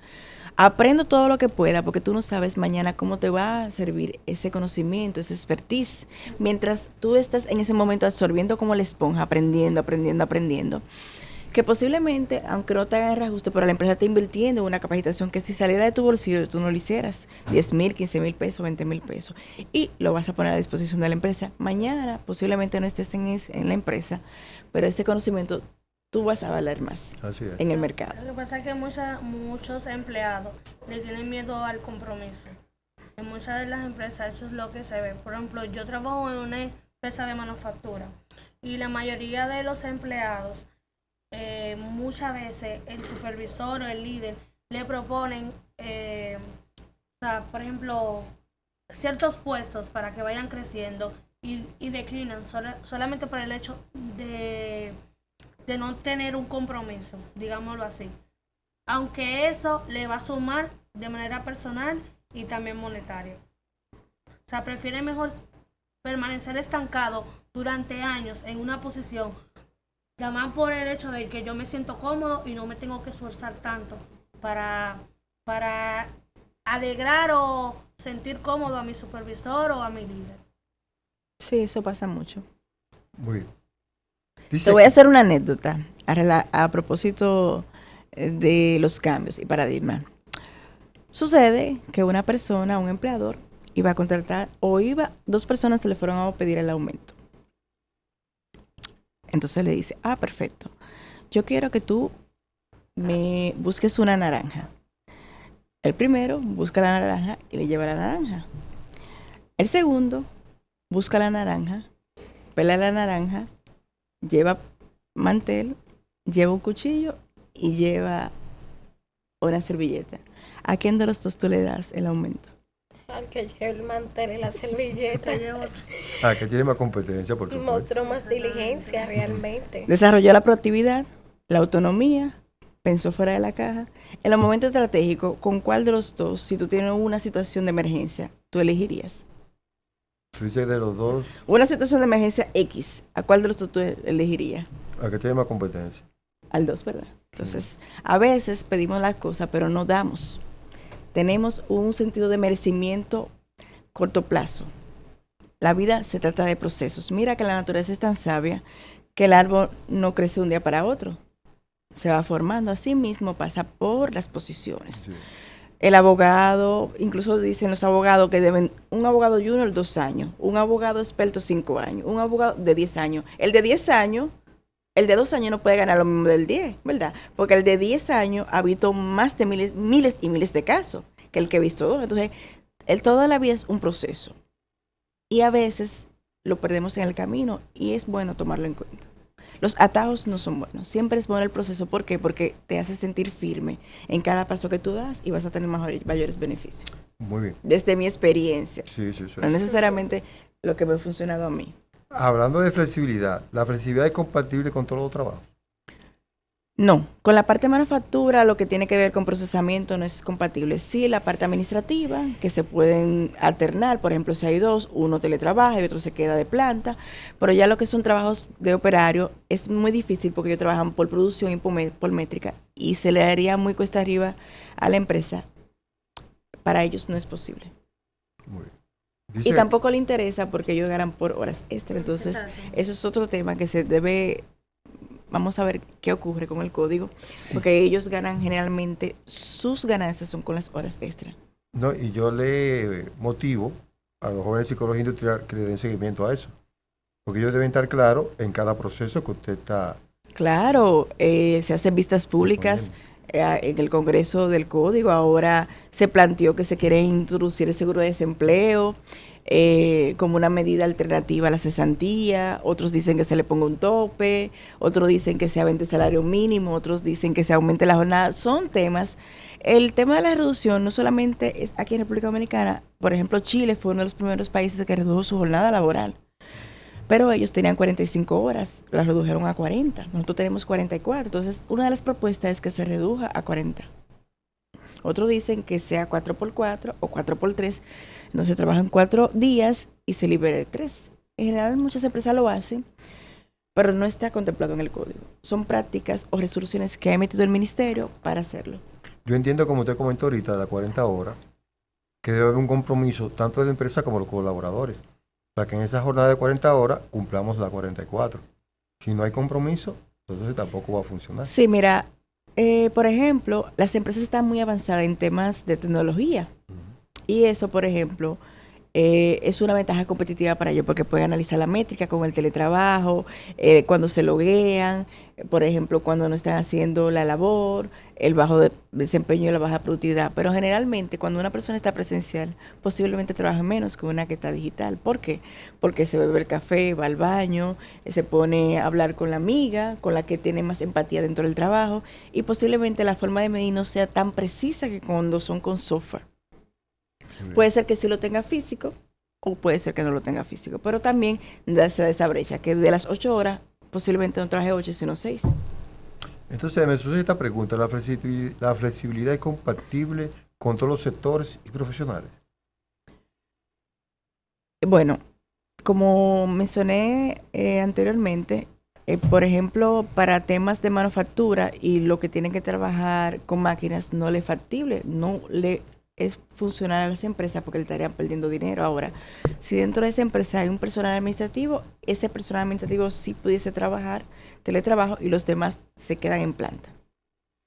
Aprendo todo lo que pueda porque tú no sabes mañana cómo te va a servir ese conocimiento, ese expertise. Mientras tú estás en ese momento absorbiendo como la esponja, aprendiendo, que posiblemente, aunque no te hagan el reajuste, pero la empresa está invirtiendo en una capacitación que si saliera de tu bolsillo tú no lo hicieras, 10,000, 15,000 pesos, 20,000 pesos, y lo vas a poner a disposición de la empresa. Mañana posiblemente no estés en la empresa, pero ese conocimiento tú vas a valer más Así es. en el mercado. Lo que pasa es que muchos empleados le tienen miedo al compromiso. En muchas de las empresas eso es lo que se ve. Por ejemplo, yo trabajo en una empresa de manufactura y la mayoría de los empleados, muchas veces el supervisor o el líder le proponen, por ejemplo, ciertos puestos para que vayan creciendo y declinan solamente por el hecho de no tener un compromiso, digámoslo así. Aunque eso le va a sumar de manera personal y también monetario. O sea, prefiere mejor permanecer estancado durante años en una posición, nada más por el hecho de que yo me siento cómodo y no me tengo que esforzar tanto para alegrar o sentir cómodo a mi supervisor o a mi líder. Sí, eso pasa mucho. Muy bien. Te Dice voy a hacer una anécdota a propósito de los cambios y paradigmas. Sucede que una persona, un empleador, iba a contratar dos personas se le fueron a pedir el aumento. Entonces le dice, perfecto, yo quiero que tú me busques una naranja. El primero busca la naranja y le lleva la naranja. El segundo busca la naranja, pela la naranja, lleva mantel, lleva un cuchillo y lleva una servilleta. ¿A quién de los dos tú le das el aumento? Al que lleva el mantel y la servilleta. que tiene más competencia, por supuesto. Mostró más diligencia realmente. Desarrolló la proactividad, la autonomía, pensó fuera de la caja. En los momentos estratégicos, ¿con cuál de los dos, si tú tienes una situación de emergencia, tú elegirías? Tú dices de los dos, Una situación de emergencia X, ¿a cuál de los dos tú elegirías? a que tiene más competencia. Al 2, ¿verdad? Entonces, a veces pedimos las cosas, pero no damos. Tenemos un sentido de merecimiento corto plazo. La vida se trata de procesos. Mira que la naturaleza es tan sabia que el árbol no crece un día para otro. Se va formando. Así mismo pasa por las posiciones. Sí. El abogado, incluso dicen los abogados que deben, un abogado junior 2 años, un abogado experto 5 años, un abogado de 10 años. El de 10 años, el de 2 años no puede ganar lo mismo del 10, ¿verdad? Porque el de 10 años ha visto más de miles y miles de casos que el que ha visto 2. Entonces, toda la vida es un proceso. Y a veces lo perdemos en el camino y es bueno tomarlo en cuenta. Los atajos no son buenos. Siempre es bueno el proceso. ¿Por qué? Porque te hace sentir firme en cada paso que tú das y vas a tener mayores beneficios. Muy bien. Desde mi experiencia. Sí. No necesariamente lo que me ha funcionado a mí. Hablando de flexibilidad, ¿la flexibilidad es compatible con todos los trabajos? No, con la parte de manufactura, lo que tiene que ver con procesamiento no es compatible. Sí, la parte administrativa, que se pueden alternar, por ejemplo, si hay 2, uno teletrabaja y otro se queda de planta, pero ya lo que son trabajos de operario es muy difícil porque ellos trabajan por producción y por métrica y se le daría muy cuesta arriba a la empresa. Para ellos no es posible. Muy bien. Y tampoco le interesa porque ellos ganan por horas extra, entonces Exacto. eso es otro tema que se debe... Vamos a ver qué ocurre con el código, Sí. porque ellos ganan generalmente, sus ganancias son con las horas extra. No, y yo le motivo a los jóvenes de psicología industrial que le den seguimiento a eso. Porque ellos deben estar claros en cada proceso que usted está... Claro, se hacen vistas públicas en el Congreso del Código. Ahora se planteó que se quiere introducir el seguro de desempleo como una medida alternativa a la cesantía. Otros dicen que se le ponga un tope, otros dicen que se aumente el salario mínimo, otros dicen que se aumente la jornada. Son temas. El tema de la reducción no solamente es aquí en República Dominicana. Por ejemplo, Chile fue uno de los primeros países que redujo su jornada laboral. Pero ellos tenían 45 horas, las redujeron a 40. Nosotros tenemos 44. Entonces, una de las propuestas es que se reduja a 40. Otros dicen que sea 4x4 o 4x3. Entonces, trabajan 4 días y se libere 3. En general, muchas empresas lo hacen, pero no está contemplado en el código. Son prácticas o resoluciones que ha emitido el ministerio para hacerlo. Yo entiendo, como usted comentó ahorita, de las 40 horas, que debe haber un compromiso tanto de la empresa como de los colaboradores, para que en esa jornada de 40 horas cumplamos las 44. Si no hay compromiso, entonces tampoco va a funcionar. Sí, mira, por ejemplo, las empresas están muy avanzadas en temas de tecnología. Y eso, por ejemplo, es una ventaja competitiva para ellos porque pueden analizar la métrica con el teletrabajo, cuando se loguean, por ejemplo, cuando no están haciendo la labor, el bajo desempeño y la baja productividad. Pero generalmente cuando una persona está presencial, posiblemente trabaja menos que una que está digital. ¿Por qué? Porque se bebe el café, va al baño, se pone a hablar con la amiga, con la que tiene más empatía dentro del trabajo, y posiblemente la forma de medir no sea tan precisa que cuando son con software. Puede ser que sí lo tenga físico o puede ser que no lo tenga físico, pero también se da esa brecha, que de las 8 horas posiblemente no traje 8, sino 6. Entonces, me surge esta pregunta, ¿la flexibilidad es compatible con todos los sectores y profesionales? Bueno, como mencioné anteriormente, por ejemplo, para temas de manufactura y lo que tienen que trabajar con máquinas no le es factible, no le es funcional a las empresas porque le estarían perdiendo dinero. Ahora, si dentro de esa empresa hay un personal administrativo, ese personal administrativo sí pudiese trabajar teletrabajo y los demás se quedan en planta.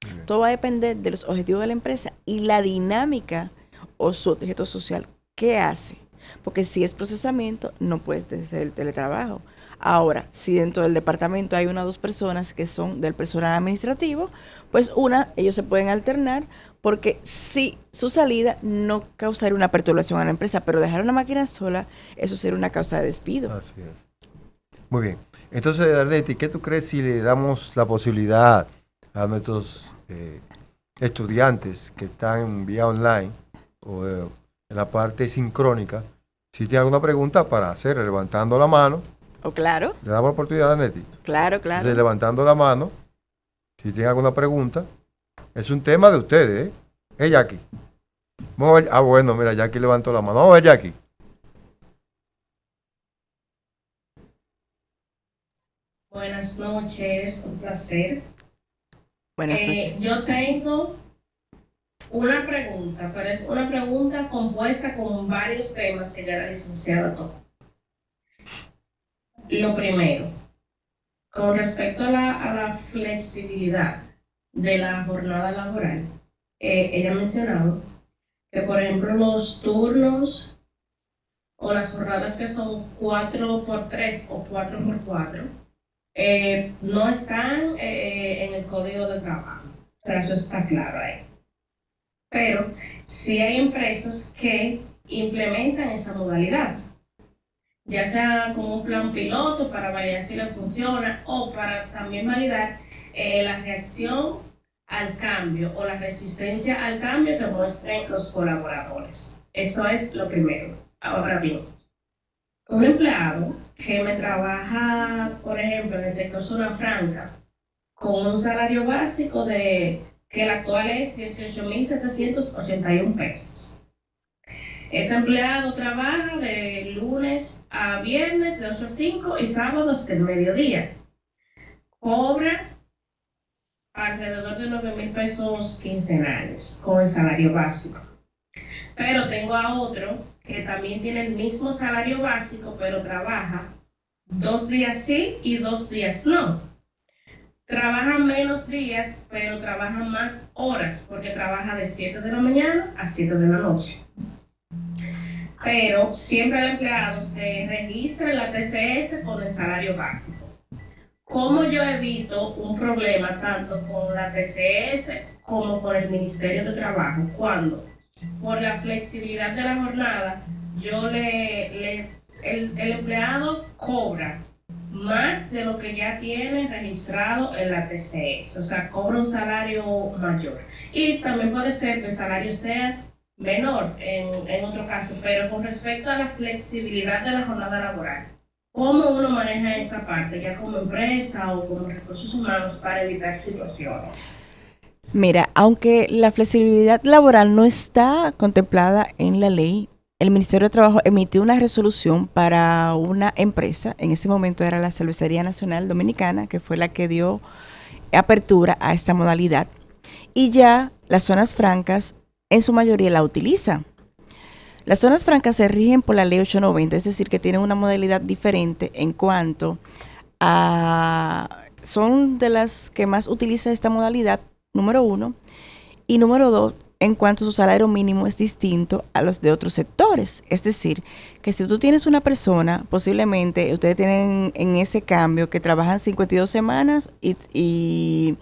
Bien. Todo va a depender de los objetivos de la empresa y la dinámica o su objeto social. ¿Qué hace? Porque si es procesamiento, no puedes hacer el teletrabajo. Ahora, si dentro del departamento hay una o dos personas que son del personal administrativo, pues ellos se pueden alternar porque si su salida no causaría una perturbación a la empresa, pero dejar una máquina sola, eso sería una causa de despido. Así es. Muy bien. Entonces, Arleti, ¿qué tú crees si le damos la posibilidad a nuestros estudiantes que están en vía online o en la parte sincrónica, si tienen alguna pregunta para hacer, levantando la mano? ¿O claro? Le damos la oportunidad, Arleti. Claro, claro. Entonces, levantando la mano, si tienen alguna pregunta, es un tema de ustedes, ¿eh? Jackie. Vamos a ver. Ah, bueno, mira, Jackie levantó la mano. Vamos a ver, Jackie. Buenas noches, un placer. Buenas noches. Yo tengo una pregunta, pero es una pregunta compuesta con varios temas que ya la licenciada tocó. Lo primero, con respecto a la flexibilidad de la jornada laboral, ella ha mencionado que, por ejemplo, los turnos o las jornadas que son 4x3 o 4x4 no están en el código de trabajo. O sea, eso está claro ahí. Pero sí hay empresas que implementan esa modalidad, ya sea como un plan piloto para validar si le funciona o para también validar la reacción al cambio o la resistencia al cambio que muestren los colaboradores. Eso es lo primero. Ahora bien, un empleado que me trabaja, por ejemplo, en el sector zona franca, con un salario básico que el actual es 18.781 pesos. Ese empleado trabaja de lunes a viernes de 8 a 5 y sábados del mediodía. Cobra alrededor de 9.000 pesos quincenales con el salario básico. Pero tengo a otro que también tiene el mismo salario básico, pero trabaja 2 días sí y 2 días no. Trabaja menos días, pero trabaja más horas, porque trabaja de 7 de la mañana a 7 de la noche. Pero siempre el empleado se registra en la TCS con el salario básico. ¿Cómo yo evito un problema tanto con la TCS como con el Ministerio de Trabajo? Cuando, por la flexibilidad de la jornada, el empleado cobra más de lo que ya tiene registrado en la TCS, o sea, cobra un salario mayor. Y también puede ser que el salario sea menor en otro caso, pero con respecto a la flexibilidad de la jornada laboral, ¿cómo uno maneja esa parte ya como empresa o como recursos humanos para evitar situaciones? Mira, aunque la flexibilidad laboral no está contemplada en la ley, el Ministerio de Trabajo emitió una resolución para una empresa, en ese momento era la Cervecería Nacional Dominicana, que fue la que dio apertura a esta modalidad, y ya las zonas francas en su mayoría la utilizan. Las zonas francas se rigen por la ley 890, es decir, que tienen una modalidad diferente en cuanto a... son de las que más utiliza esta modalidad, número uno. Y número dos, en cuanto a su salario mínimo es distinto a los de otros sectores. Es decir, que si tú tienes una persona, posiblemente ustedes tienen en ese cambio que trabajan 52 semanas y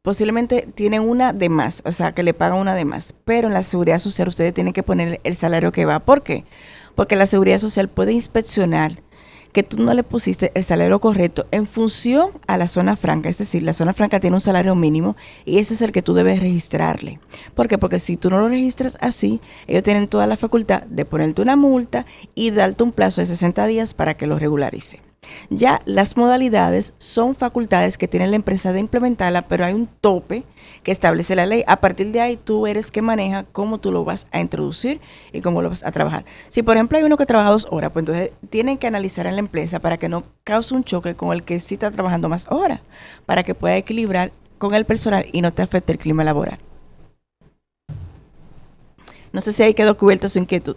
posiblemente tienen una de más, o sea, que le pagan una de más. Pero en la seguridad social ustedes tienen que poner el salario que va. ¿Por qué? Porque la seguridad social puede inspeccionar que tú no le pusiste el salario correcto en función a la zona franca. Es decir, la zona franca tiene un salario mínimo y ese es el que tú debes registrarle. ¿Por qué? Porque si tú no lo registras así, ellos tienen toda la facultad de ponerte una multa y darte un plazo de 60 días para que lo regularice. Ya las modalidades son facultades que tiene la empresa de implementarla, pero hay un tope que establece la ley. A partir de ahí tú eres que maneja cómo tú lo vas a introducir y cómo lo vas a trabajar. Si por ejemplo hay uno que trabaja 2 horas, pues entonces tienen que analizar en la empresa para que no cause un choque con el que sí está trabajando más horas, para que pueda equilibrar con el personal y no te afecte el clima laboral. No sé si ahí quedó cubierta su inquietud.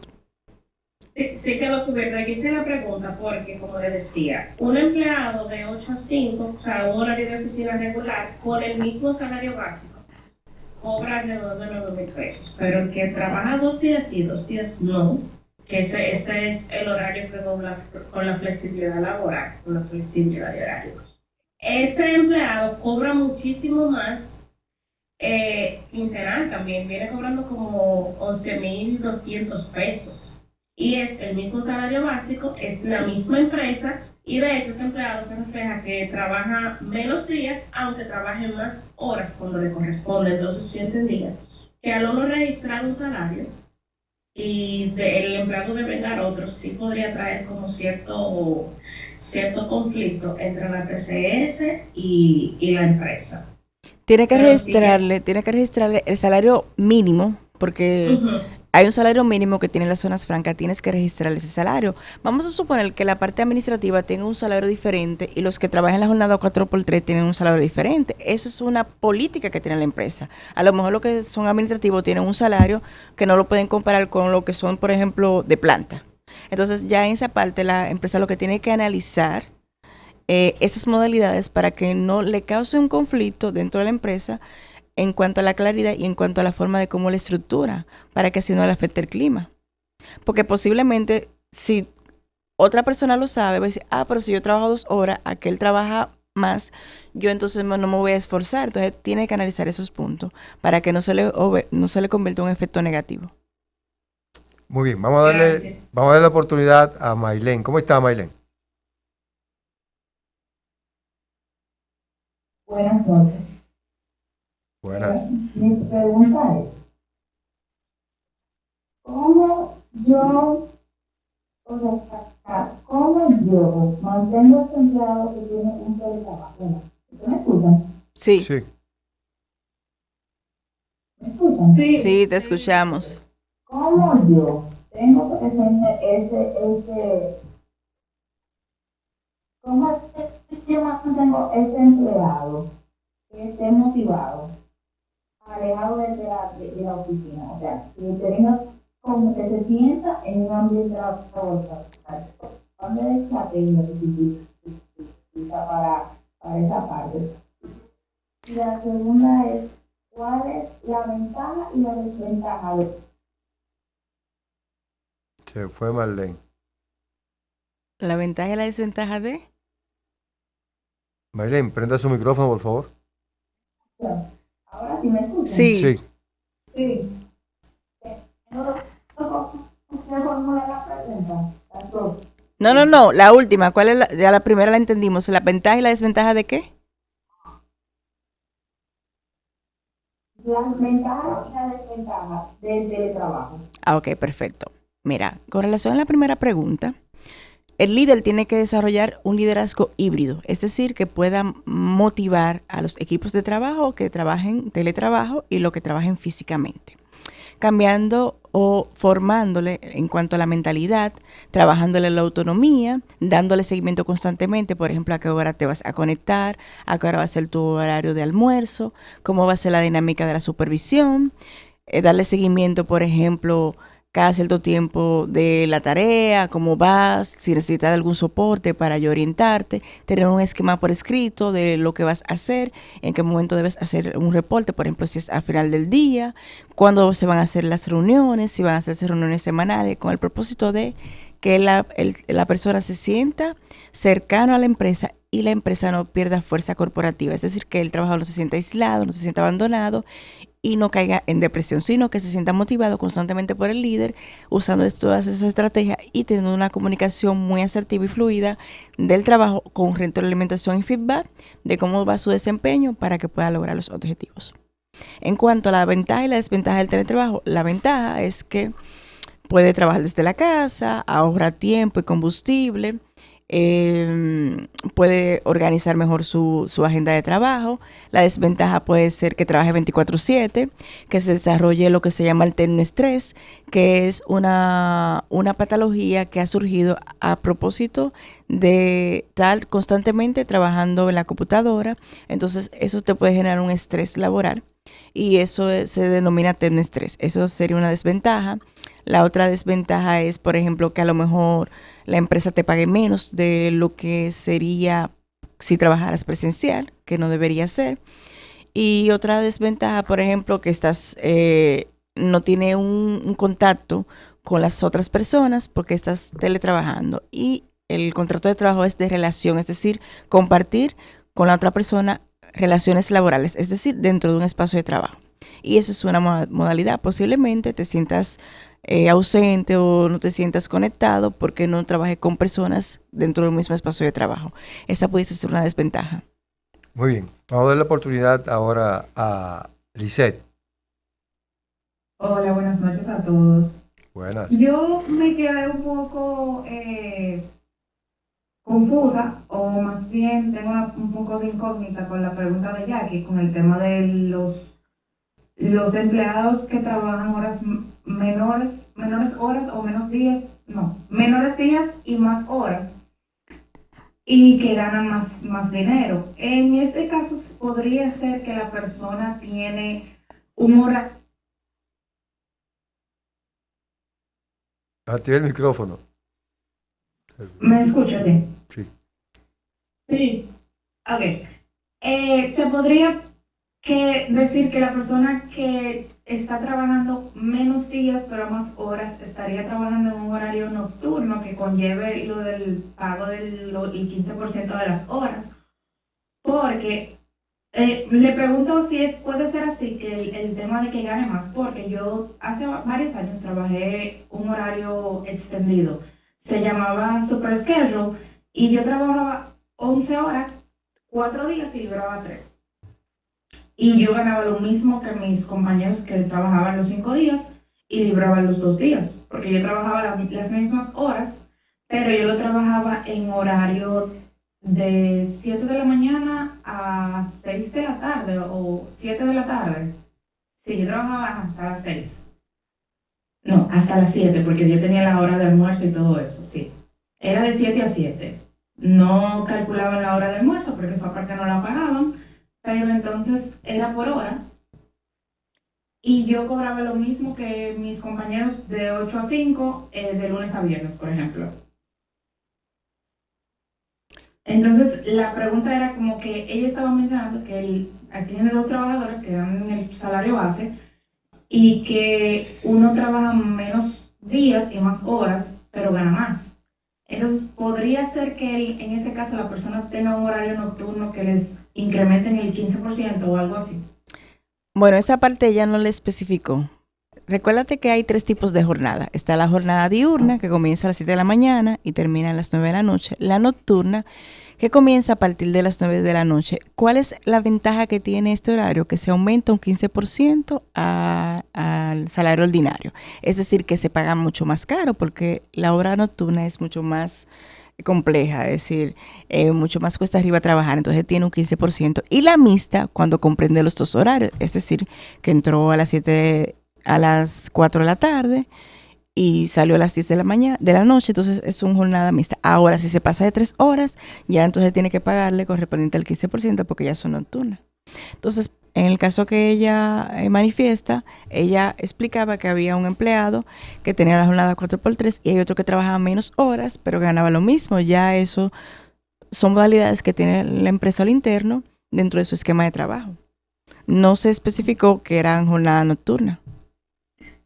Sí quedó cubierta. Aquí hice la pregunta porque, como les decía, un empleado de 8 a 5, o sea, un horario de oficina regular, con el mismo salario básico, cobra alrededor de 9,000 pesos. Pero el que trabaja 2 días sí, 2 días no, que ese es el horario que dobla con la flexibilidad laboral, con la flexibilidad de horario. Ese empleado cobra muchísimo más quincenal también, viene cobrando como 11,200 pesos. Y es el mismo salario básico, es la misma empresa y de hecho ese empleado se refleja que trabaja menos días, aunque trabaje más horas cuando le corresponde. Entonces yo entendía que al uno registrar un salario y el empleado devengar otro, sí podría traer como cierto conflicto entre la TCS y la empresa. Tiene que Pero registrarle el salario mínimo, porque hay un salario mínimo que tienen las zonas francas, tienes que registrar ese salario. Vamos a suponer que la parte administrativa tenga un salario diferente y los que trabajan en la jornada 4x3 tienen un salario diferente. Eso es una política que tiene la empresa. A lo mejor los que son administrativos tienen un salario que no lo pueden comparar con lo que son, por ejemplo, de planta. Entonces ya en esa parte la empresa lo que tiene que analizar esas modalidades para que no le cause un conflicto dentro de la empresa en cuanto a la claridad y en cuanto a la forma de cómo la estructura, para que así no le afecte el clima. Porque posiblemente, si otra persona lo sabe, va a decir, pero si yo trabajo 2 horas, aquel trabaja más, yo entonces no me voy a esforzar. Entonces tiene que analizar esos puntos para que no se le convierta en un efecto negativo. Muy bien, vamos a darle la oportunidad a Maylene. ¿Cómo está, Maylene? Buenas noches. Buenas. Mi pregunta es, ¿cómo yo mantengo a este empleado que tiene un teletrabajo? ¿Me escuchan? Sí. Sí. ¿Me escuchan? Sí, te escuchamos. ¿Cómo yo tengo cómo yo mantengo ese empleado que esté motivado, alejado de la oficina? O sea, que tenga como que se sienta en un ambiente laboral. ¿Cuál es la estrategia que se utiliza para esa parte? Y la segunda es, ¿cuál es la ventaja y la desventaja de Se fue Marlene. ¿La ventaja y la desventaja de? Maylene, prenda su micrófono, por favor. ahora sí me escuchan? Sí. Sí. ¿No formular la pregunta? Las dos. No, la última. ¿Cuál es ya la primera la entendimos. ¿La ventaja y la desventaja de qué? Las ventajas y las desventajas del teletrabajo. Ok, perfecto. Mira, con relación a la primera pregunta, el líder tiene que desarrollar un liderazgo híbrido, es decir, que pueda motivar a los equipos de trabajo que trabajen teletrabajo y los que trabajen físicamente, cambiando o formándole en cuanto a la mentalidad, trabajándole la autonomía, dándole seguimiento constantemente, por ejemplo, a qué hora te vas a conectar, a qué hora va a ser tu horario de almuerzo, cómo va a ser la dinámica de la supervisión, darle seguimiento, por ejemplo, cada cierto tiempo de la tarea, cómo vas, si necesitas algún soporte para yo orientarte, tener un esquema por escrito de lo que vas a hacer, en qué momento debes hacer un reporte, por ejemplo, si es al final del día, cuándo se van a hacer las reuniones, si van a hacerse reuniones semanales, con el propósito de que la persona se sienta cercano a la empresa y la empresa no pierda fuerza corporativa, es decir, que el trabajador no se sienta aislado, no se sienta abandonado y no caiga en depresión, sino que se sienta motivado constantemente por el líder, usando todas esas estrategias y teniendo una comunicación muy asertiva y fluida del trabajo con retroalimentación y feedback de cómo va su desempeño para que pueda lograr los objetivos. En cuanto a la ventaja y la desventaja del teletrabajo, la ventaja es que puede trabajar desde la casa, ahorra tiempo y combustible, puede organizar mejor su agenda de trabajo. La desventaja puede ser que trabaje 24/7, que se desarrolle lo que se llama el tecnoestrés, que es una patología que ha surgido a propósito de estar constantemente trabajando en la computadora. Entonces eso te puede generar un estrés laboral y eso se denomina tecnoestrés. Eso sería una desventaja. La otra desventaja es, por ejemplo, que a lo mejor la empresa te pague menos de lo que sería si trabajaras presencial, que no debería ser. Y otra desventaja, por ejemplo, que no tiene un contacto con las otras personas porque estás teletrabajando. Y el contrato de trabajo es de relación, es decir, compartir con la otra persona relaciones laborales, es decir, dentro de un espacio de trabajo. Y eso es una modalidad. Posiblemente te sientas ausente o no te sientas conectado porque no trabajes con personas dentro del mismo espacio de trabajo. Esa pudiese ser una desventaja. Muy bien. Vamos a dar la oportunidad ahora a Lisette. Hola, buenas noches a todos. Buenas. Yo me quedé un poco confusa, o más bien tengo un poco de incógnita con la pregunta de Jackie, con el tema de los empleados que trabajan menores horas o menores días y más horas y que ganan más dinero. En ese caso podría ser que la persona tiene un horario. Activa el micrófono. ¿Me escucha bien? Sí. Sí. Ok. Se podría decir que la persona que está trabajando menos días pero más horas estaría trabajando en un horario nocturno que conlleve lo del pago del 15% de las horas. Porque le pregunto si puede ser así, que el tema de que gane más, porque yo hace varios años trabajé un horario extendido. Se llamaba Super Schedule y yo trabajaba 11 horas, 4 días y libraba 3. Y yo ganaba lo mismo que mis compañeros que trabajaban los 5 días y libraban los 2 días, porque yo trabajaba las mismas horas, pero yo lo trabajaba en horario de 7 de la mañana a 6 de la tarde o 7 de la tarde. Sí, yo trabajaba hasta las 6. No, hasta las 7, porque yo tenía la hora de almuerzo y todo eso, sí. Era de 7 a 7. No calculaban la hora de almuerzo porque esa parte no la pagaban, pero entonces era por hora. Y yo cobraba lo mismo que mis compañeros de 8 a 5, de lunes a viernes, por ejemplo. Entonces, la pregunta era como que ella estaba mencionando que tiene 2 trabajadores que ganan el salario base y que uno trabaja menos días y más horas, pero gana más. Entonces, podría ser que en ese caso la persona tenga un horario nocturno que les incrementen el 15% o algo así. Bueno, esa parte ella no le especificó. Recuérdate que hay 3 tipos de jornada. Está la jornada diurna, que comienza a las 7 de la mañana y termina a las 9 de la noche. La nocturna, que comienza a partir de las 9 de la noche. ¿Cuál es la ventaja que tiene este horario? Que se aumenta un 15% al salario ordinario. Es decir, que se paga mucho más caro porque la hora nocturna es mucho más compleja, es decir, mucho más cuesta arriba trabajar, entonces tiene un 15%. Y la mixta, cuando comprende los 2 horarios, es decir, que entró a las 4 de la tarde y salió a las 10 de la noche, entonces es una jornada mixta. Ahora, si se pasa de 3 horas, ya entonces tiene que pagarle correspondiente al 15% porque ya son nocturnas. Entonces, En el caso que ella manifiesta, ella explicaba que había un empleado que tenía la jornada 4x3 y hay otro que trabajaba menos horas, pero ganaba lo mismo. Ya eso son modalidades que tiene la empresa al interno dentro de su esquema de trabajo. No se especificó que eran jornada nocturna.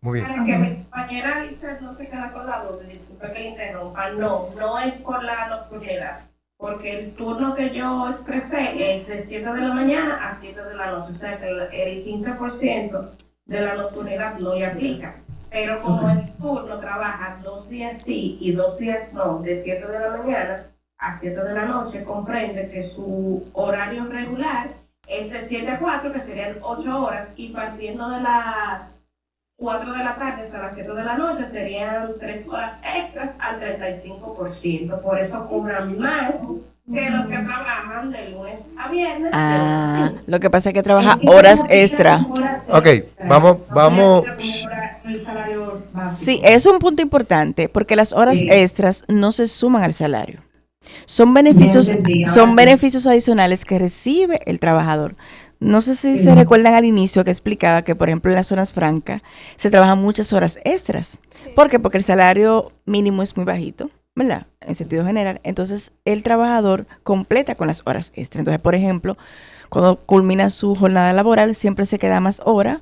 Muy bien. Para que mi compañera Lizeth no se quede con la duda, disculpe que le interrumpa, no es por la nocturnidad, porque el turno que yo expresé es de 7 de la mañana a 7 de la noche, o sea que el 15% de la nocturnidad no le aplica. Pero como es turno, trabaja 2 días sí y 2 días no, de 7 de la mañana a 7 de la noche, comprende que su horario regular es de 7 a 4, que serían 8 horas, y partiendo de las 4 de la tarde hasta las 7 de la noche serían 3 horas extras al 35%. Por eso cobran más que los que trabajan de lunes a viernes. Ah, lo que pasa es que trabaja horas extra. Ok, vamos. El salario básico. Sí, es un punto importante porque las horas extras no se suman al salario. Son beneficios adicionales que recibe el trabajador. No sé si se recuerdan al inicio que explicaba que, por ejemplo, en las zonas francas se trabajan muchas horas extras. ¿Por qué? Porque el salario mínimo es muy bajito, ¿verdad? En sentido general. Entonces, el trabajador completa con las horas extras. Entonces, por ejemplo, cuando culmina su jornada laboral, siempre se queda más horas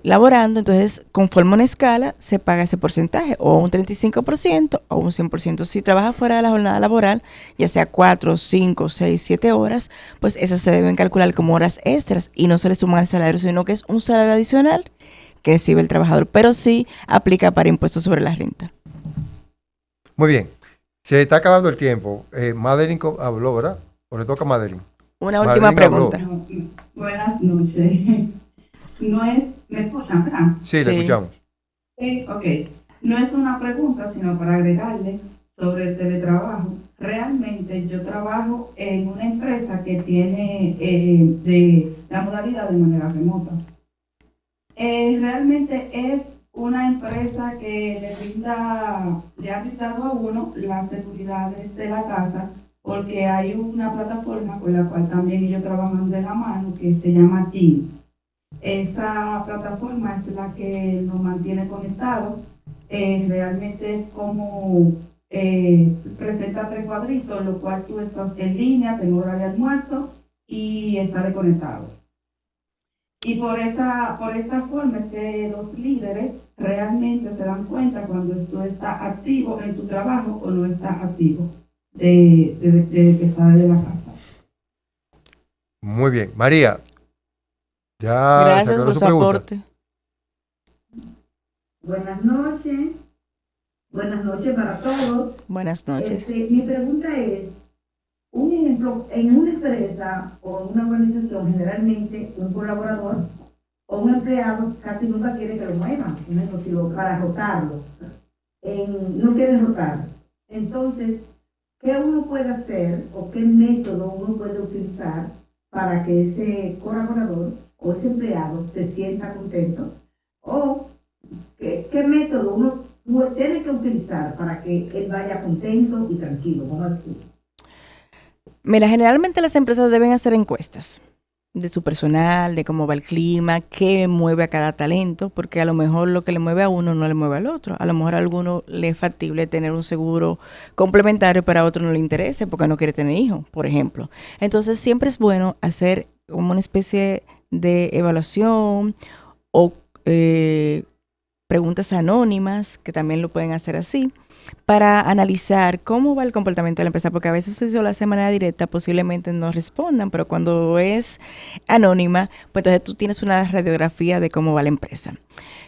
laborando. Entonces, conforme una escala, se paga ese porcentaje, o un 35% o un 100%. Si trabaja fuera de la jornada laboral, ya sea 4, 5, 6, 7 horas, pues esas se deben calcular como horas extras y no se le suman al salario, sino que es un salario adicional que recibe el trabajador, pero sí aplica para impuestos sobre la renta. Muy bien. Se está acabando el tiempo. Madeline habló, ¿verdad? ¿O le toca a Madeline? Una última pregunta. Buenas noches. ¿Me escuchan, verdad? Sí, le escuchamos. Ok. No es una pregunta, sino para agregarle sobre el teletrabajo. Realmente yo trabajo en una empresa que tiene de la modalidad de manera remota. Realmente es una empresa que le ha brindado a uno las seguridades de la casa, porque hay una plataforma con la cual también ellos trabajan de la mano que se llama Teams. Esa plataforma es la que nos mantiene conectados. Realmente es como presenta 3 cuadritos, lo cual tú estás en línea, en hora de almuerzo y estás desconectado. Y por esa forma es que los líderes realmente se dan cuenta cuando tú estás activo en tu trabajo o no estás activo de que estás de la casa. Muy bien. María. Ya. Gracias por su aporte. Buenas noches. Buenas noches para todos. Buenas noches. Mi pregunta es, un ejemplo, en una empresa o en una organización, generalmente un colaborador o un empleado casi nunca quiere que lo muevan, para rotarlo. No quieren rotar. Entonces, ¿qué uno puede hacer o qué método uno puede utilizar para que ese colaborador o ese empleado se sienta contento? ¿O qué método uno tiene que utilizar para que él vaya contento y tranquilo? Vamos a decir. Mira, generalmente las empresas deben hacer encuestas de su personal, de cómo va el clima, qué mueve a cada talento, porque a lo mejor lo que le mueve a uno no le mueve al otro. A lo mejor a alguno le es factible tener un seguro complementario, pero a otro no le interesa porque no quiere tener hijos, por ejemplo. Entonces siempre es bueno hacer como una especie de evaluación o preguntas anónimas, que también lo pueden hacer así, para analizar cómo va el comportamiento de la empresa, porque a veces si se lo hace de manera directa posiblemente no respondan, pero cuando es anónima, pues entonces tú tienes una radiografía de cómo va la empresa.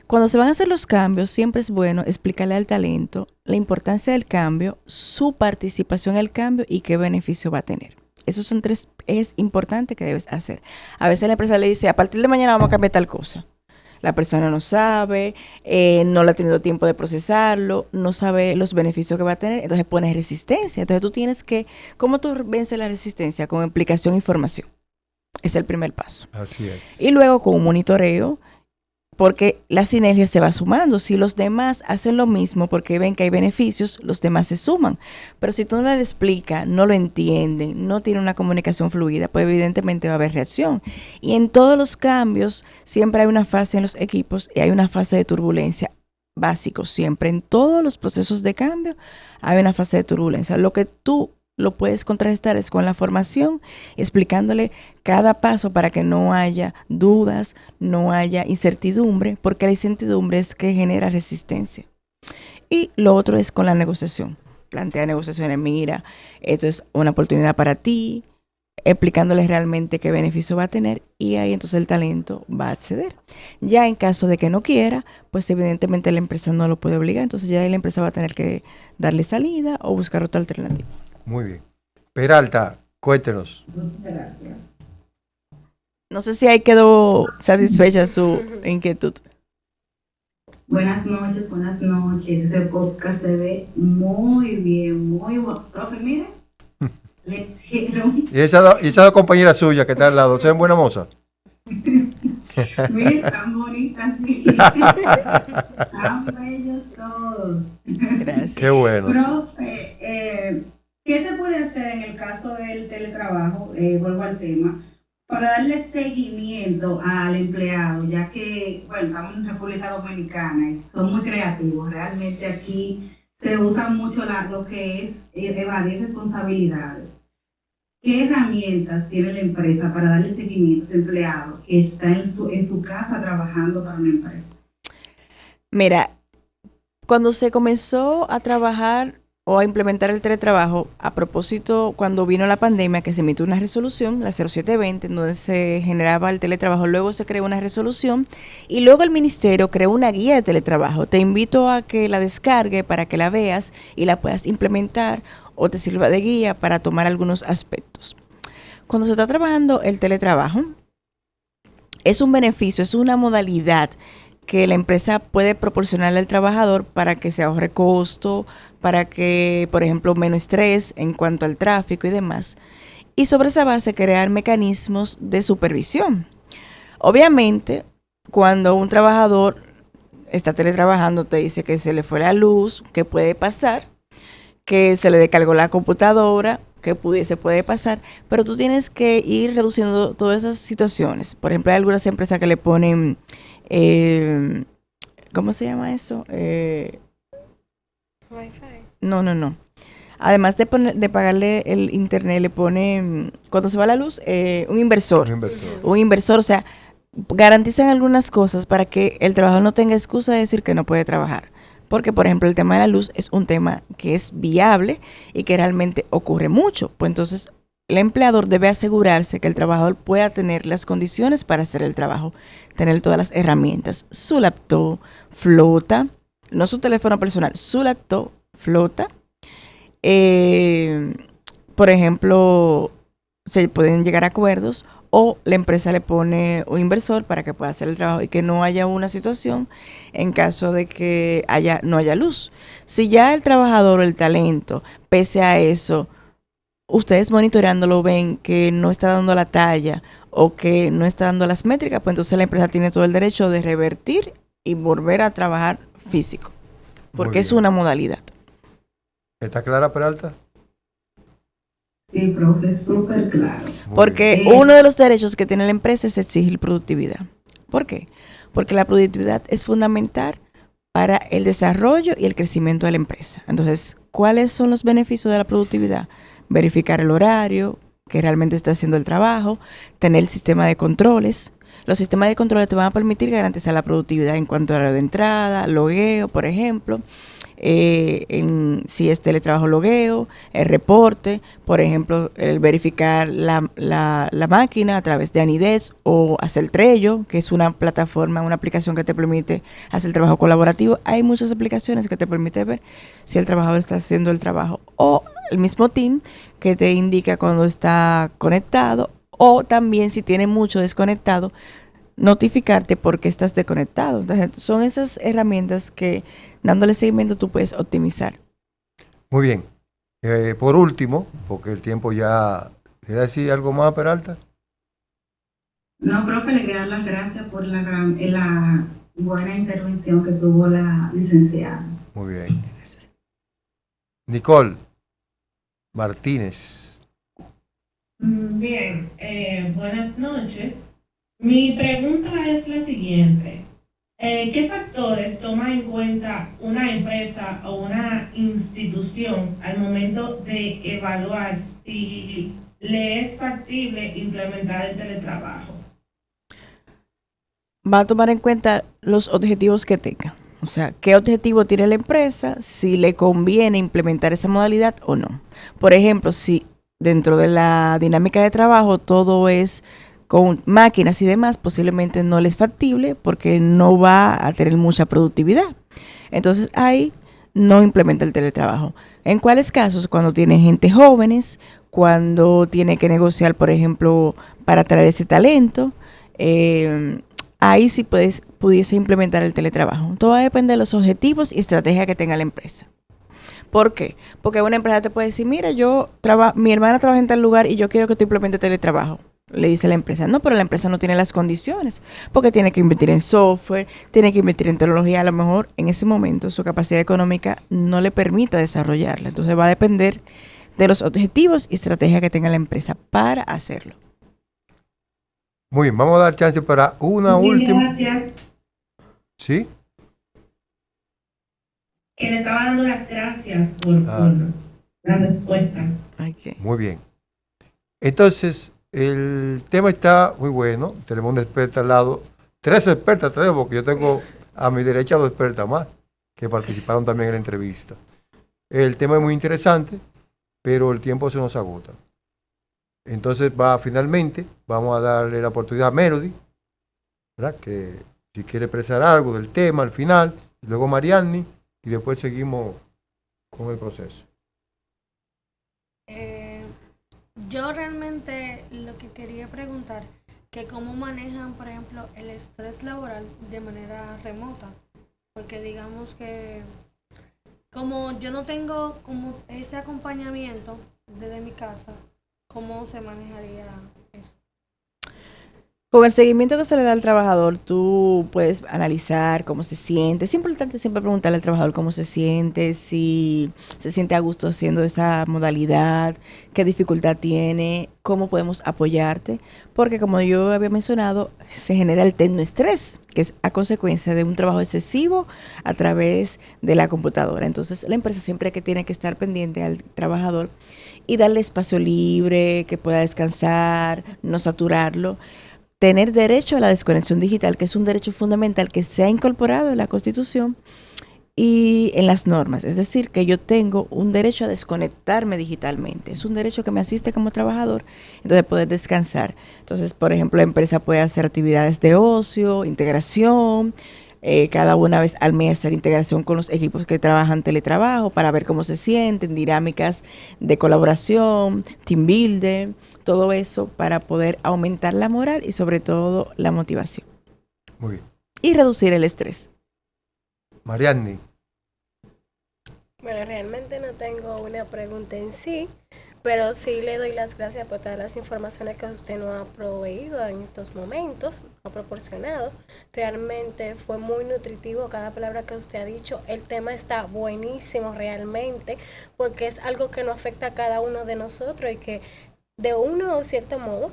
Cuando se van a hacer los cambios, siempre es bueno explicarle al talento la importancia del cambio, su participación en el cambio y qué beneficio va a tener. Esos son 3 es importante que debes hacer. A veces la empresa le dice, a partir de mañana vamos a cambiar tal cosa. La persona no sabe, no le ha tenido tiempo de procesarlo, no sabe los beneficios que va a tener, entonces pones resistencia. Entonces tú tienes que, ¿cómo tú vences la resistencia? Con explicación e información. Es el primer paso. Así es. Y luego con un monitoreo, porque la sinergia se va sumando. Si los demás hacen lo mismo porque ven que hay beneficios, los demás se suman. Pero si tú no le explicas, no lo entienden, no tiene una comunicación fluida, pues evidentemente va a haber reacción. Y en todos los cambios siempre hay una fase en los equipos y hay una fase de turbulencia básico. Siempre en todos los procesos de cambio hay una fase de turbulencia. Lo que tú lo puedes contrarrestar es con la formación, explicándole cada paso para que no haya dudas, no haya incertidumbre, porque la incertidumbre es que genera resistencia. Y lo otro es con la negociación. Plantea negociaciones, mira, esto es una oportunidad para ti, explicándoles realmente qué beneficio va a tener y ahí entonces el talento va a acceder. Ya en caso de que no quiera, pues evidentemente la empresa no lo puede obligar, entonces ya la empresa va a tener que darle salida o buscar otra alternativa. Muy bien. Peralta, cuéntenos. No sé si ahí quedó satisfecha su inquietud. Buenas noches, buenas noches. Ese podcast se ve muy bien, muy bueno. Profe, mire, le hicieron. Y esas dos compañeras suyas que están al lado, ¿se ven buena moza? Mire, tan bonitas, sí. Tan bellos todos. Gracias. Qué bueno. Profe, ¿qué se puede hacer en el caso del teletrabajo? Vuelvo al tema. Para darle seguimiento al empleado, ya que, bueno, estamos en República Dominicana y son muy creativos. Realmente aquí se usa mucho lo que es evadir responsabilidades. ¿Qué herramientas tiene la empresa para darle seguimiento a ese empleado que está en su casa trabajando para una empresa? Mira, cuando se comenzó a trabajar o a implementar el teletrabajo, a propósito, cuando vino la pandemia, que se emitió una resolución, la 0720, en donde se generaba el teletrabajo, luego se creó una resolución y luego el ministerio creó una guía de teletrabajo. Te invito a que la descargue para que la veas y la puedas implementar o te sirva de guía para tomar algunos aspectos. Cuando se está trabajando el teletrabajo, es un beneficio, es una modalidad que la empresa puede proporcionarle al trabajador para que se ahorre costo, para que, por ejemplo, menos estrés en cuanto al tráfico y demás. Y sobre esa base crear mecanismos de supervisión. Obviamente, cuando un trabajador está teletrabajando, te dice que se le fue la luz, que puede pasar, que se le descargó la computadora, que puede pasar, pero tú tienes que ir reduciendo todas esas situaciones. Por ejemplo, hay algunas empresas que le ponen, ¿cómo se llama eso? Wi-Fi. No. Además de pagarle el internet, le ponen, cuando se va la luz, un inversor. Un inversor, o sea, garantizan algunas cosas para que el trabajador no tenga excusa de decir que no puede trabajar. Porque, por ejemplo, el tema de la luz es un tema que es viable y que realmente ocurre mucho. Pues entonces, el empleador debe asegurarse que el trabajador pueda tener las condiciones para hacer el trabajo, tener todas las herramientas. Su laptop flota, no su teléfono personal, su laptop flota. Por ejemplo, se pueden llegar a acuerdos o la empresa le pone un inversor para que pueda hacer el trabajo y que no haya una situación en caso de que no haya luz. Si ya el trabajador o el talento, pese a eso, ustedes monitoreándolo ven que no está dando la talla o que no está dando las métricas, pues entonces la empresa tiene todo el derecho de revertir y volver a trabajar físico, porque es una modalidad. ¿Está clara, Peralta? Sí, profe, súper claro. Porque uno de los derechos que tiene la empresa es exigir productividad. ¿Por qué? Porque la productividad es fundamental para el desarrollo y el crecimiento de la empresa. Entonces, ¿cuáles son los beneficios de la productividad? Verificar el horario, que realmente está haciendo el trabajo, tener el sistema de controles. Los sistemas de controles te van a permitir garantizar la productividad en cuanto a hora de entrada, logueo, por ejemplo. Si es teletrabajo, logueo, el reporte, por ejemplo, el verificar la máquina a través de Anidex o hacer Trello, que es una plataforma, una aplicación que te permite hacer el trabajo colaborativo. Hay muchas aplicaciones que te permiten ver si el trabajador está haciendo el trabajo, o el mismo Team que te indica cuando está conectado, o también si tiene mucho desconectado, notificarte porque estás desconectado. Entonces, son esas herramientas que dándole seguimiento tú puedes optimizar. Muy bien. Por último, porque el tiempo ya... ¿Quieres decir algo más, Peralta? No, profe, le quedan las gracias por la buena intervención que tuvo la licenciada. Muy bien. Nicole Martínez. Bien, buenas noches. Mi pregunta es la siguiente. ¿Qué factores toma en cuenta una empresa o una institución al momento de evaluar si le es factible implementar el teletrabajo? Va a tomar en cuenta los objetivos que tenga. O sea, qué objetivo tiene la empresa, si le conviene implementar esa modalidad o no. Por ejemplo, si dentro de la dinámica de trabajo todo es con máquinas y demás, posiblemente no le es factible porque no va a tener mucha productividad. Entonces ahí no implementa el teletrabajo. ¿En cuáles casos? Cuando tiene gente jóvenes, cuando tiene que negociar, por ejemplo, para traer ese talento. Ahí sí pudiese implementar el teletrabajo. Todo va a depender de los objetivos y estrategia que tenga la empresa. ¿Por qué? Porque una empresa te puede decir, mira, mi hermana trabaja en tal lugar y yo quiero que tú implementes teletrabajo. Le dice la empresa, no, pero la empresa no tiene las condiciones, porque tiene que invertir en software, tiene que invertir en tecnología. A lo mejor en ese momento su capacidad económica no le permita desarrollarla. Entonces va a depender de los objetivos y estrategia que tenga la empresa para hacerlo. Muy bien, vamos a dar chance para una última. Gracias. ¿Sí? Que le estaba dando las gracias por la respuesta. Okay. Muy bien. Entonces, el tema está muy bueno. Tenemos una experta al lado. 3 expertas tenemos, porque yo tengo a mi derecha 2 expertas más que participaron también en la entrevista. El tema es muy interesante, pero el tiempo se nos agota. Entonces, finalmente, vamos a darle la oportunidad a Melody, ¿verdad? Que si quiere expresar algo del tema al final, y luego Marianne, y después seguimos con el proceso. Yo realmente lo que quería preguntar, que cómo manejan, por ejemplo, el estrés laboral de manera remota, porque digamos que como yo no tengo como ese acompañamiento desde mi casa, ¿cómo se manejaría eso? Con el seguimiento que se le da al trabajador, tú puedes analizar cómo se siente. Es importante siempre preguntarle al trabajador cómo se siente, si se siente a gusto haciendo esa modalidad, qué dificultad tiene, cómo podemos apoyarte. Porque como yo había mencionado, se genera el tecnoestrés, que es a consecuencia de un trabajo excesivo a través de la computadora. Entonces, la empresa siempre que tiene que estar pendiente al trabajador y darle espacio libre, que pueda descansar, no saturarlo. Tener derecho a la desconexión digital, que es un derecho fundamental que se ha incorporado en la Constitución y en las normas. Es decir, que yo tengo un derecho a desconectarme digitalmente. Es un derecho que me asiste como trabajador, entonces poder descansar. Entonces, por ejemplo, la empresa puede hacer actividades de ocio, integración, cada una vez al mes hacer integración con los equipos que trabajan teletrabajo para ver cómo se sienten, dinámicas de colaboración, team building, todo eso para poder aumentar la moral y sobre todo la motivación. Muy bien. Y reducir el estrés. Marianne. Bueno, realmente no tengo una pregunta en sí, pero sí le doy las gracias por todas las informaciones que usted nos ha proveído en estos momentos, ha proporcionado. Realmente fue muy nutritivo cada palabra que usted ha dicho. El tema está buenísimo realmente, porque es algo que nos afecta a cada uno de nosotros y que de uno o cierto modo,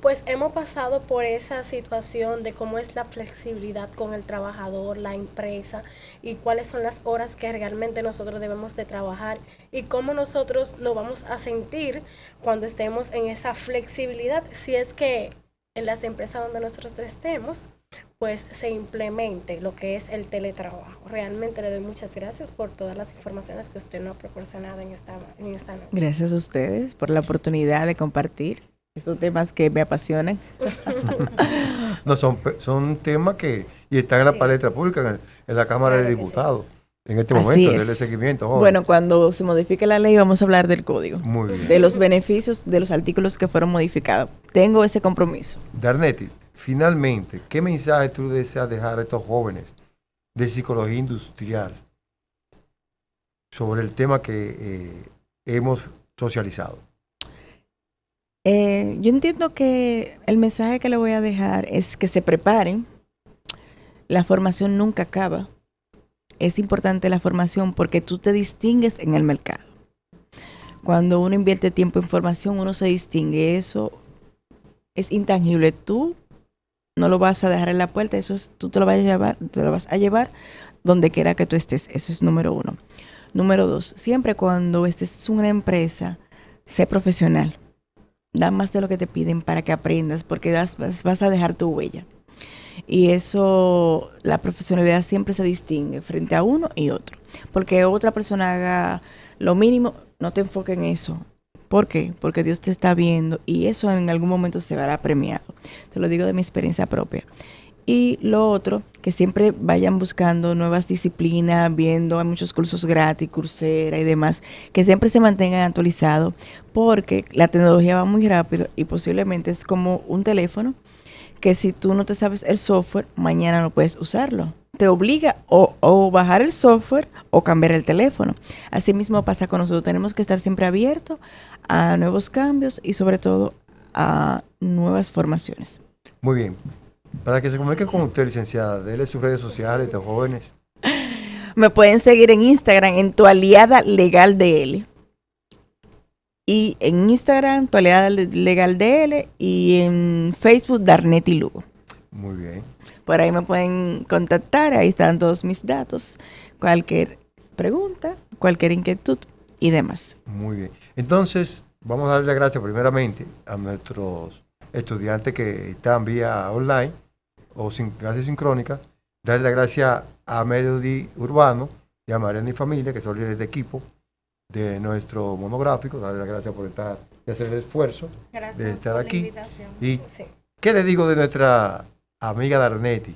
pues hemos pasado por esa situación de cómo es la flexibilidad con el trabajador, la empresa y cuáles son las horas que realmente nosotros debemos de trabajar y cómo nosotros nos vamos a sentir cuando estemos en esa flexibilidad, si es que en las empresas donde nosotros estemos, pues se implemente lo que es el teletrabajo. Realmente le doy muchas gracias por todas las informaciones que usted nos ha proporcionado en esta noche. Gracias a ustedes por la oportunidad de compartir estos temas que me apasionan. No, son temas que y están en la palestra pública, en la Cámara de Diputados. En este momento, darle seguimiento. Joven. Bueno, cuando se modifique la ley vamos a hablar del código. Muy bien. De los beneficios de los artículos que fueron modificados. Tengo ese compromiso. Darneti, finalmente, ¿qué mensaje tú deseas dejar a estos jóvenes de psicología industrial sobre el tema que hemos socializado? Yo entiendo que el mensaje que le voy a dejar es que se preparen. La formación nunca acaba. Es importante la formación porque tú te distingues en el mercado. Cuando uno invierte tiempo en formación, uno se distingue. Eso es intangible. Tú no lo vas a dejar en la puerta, tú te lo vas a llevar donde quiera que tú estés. Eso es número 1. Número 2, siempre cuando estés en una empresa, sé profesional. Da más de lo que te piden para que aprendas, porque vas a dejar tu huella. Y eso, la profesionalidad siempre se distingue frente a uno y otro. Porque otra persona haga lo mínimo, no te enfoques en eso. ¿Por qué? Porque Dios te está viendo y eso en algún momento se verá premiado. Te lo digo de mi experiencia propia. Y lo otro, que siempre vayan buscando nuevas disciplinas, viendo, hay muchos cursos gratis, Coursera y demás, que siempre se mantengan actualizados, porque la tecnología va muy rápido y posiblemente es como un teléfono, que si tú no te sabes el software, mañana no puedes usarlo. Te obliga o bajar el software o cambiar el teléfono. Así mismo pasa con nosotros. Tenemos que estar siempre abiertos a nuevos cambios y sobre todo a nuevas formaciones. Muy bien. Para que se comuniquen con usted, licenciada, déle sus redes sociales de jóvenes. Me pueden seguir en Instagram en Tu Aliada Legal DL. Y en Instagram, Tu Aliada Legal DL. Y en Facebook, Darnetti Lugo. Muy bien. Por ahí me pueden contactar, ahí están todos mis datos. Cualquier pregunta, cualquier inquietud y demás. Muy bien. Entonces, vamos a darle las gracias primeramente a nuestros estudiantes que están vía online o sin clases sincrónicas. Darle las gracias a Melody Urbano y a Mariana y Familia, que son líderes de equipo de nuestro monográfico. Darle las gracias por estar y hacer el esfuerzo de estar aquí. Y ¿qué le digo de nuestra amiga Darnetti?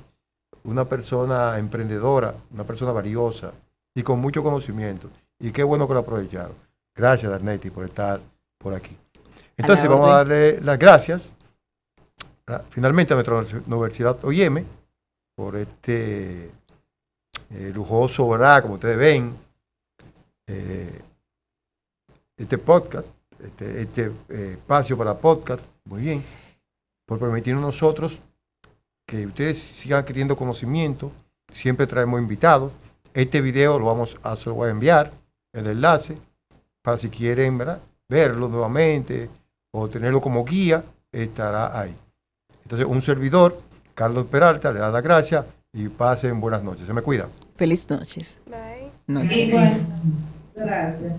Una persona emprendedora, una persona valiosa y con mucho conocimiento. Y qué bueno que lo aprovecharon. Gracias, Darnetti, por estar por aquí. Entonces vamos a darle las gracias finalmente a nuestra Universidad OIM por este lujoso, ¿verdad? Como ustedes ven, este podcast, este espacio para podcast, muy bien, por permitirnos nosotros que ustedes sigan adquiriendo conocimiento. Siempre traemos invitados. Este video se lo voy a enviar, el enlace, para si quieren, ¿verdad?, verlo nuevamente o tenerlo como guía, estará ahí. Entonces, un servidor, Carlos Peralta, le da las gracias y pasen buenas noches. Se me cuidan. Feliz noches. Bye. Noche. Igual. Gracias.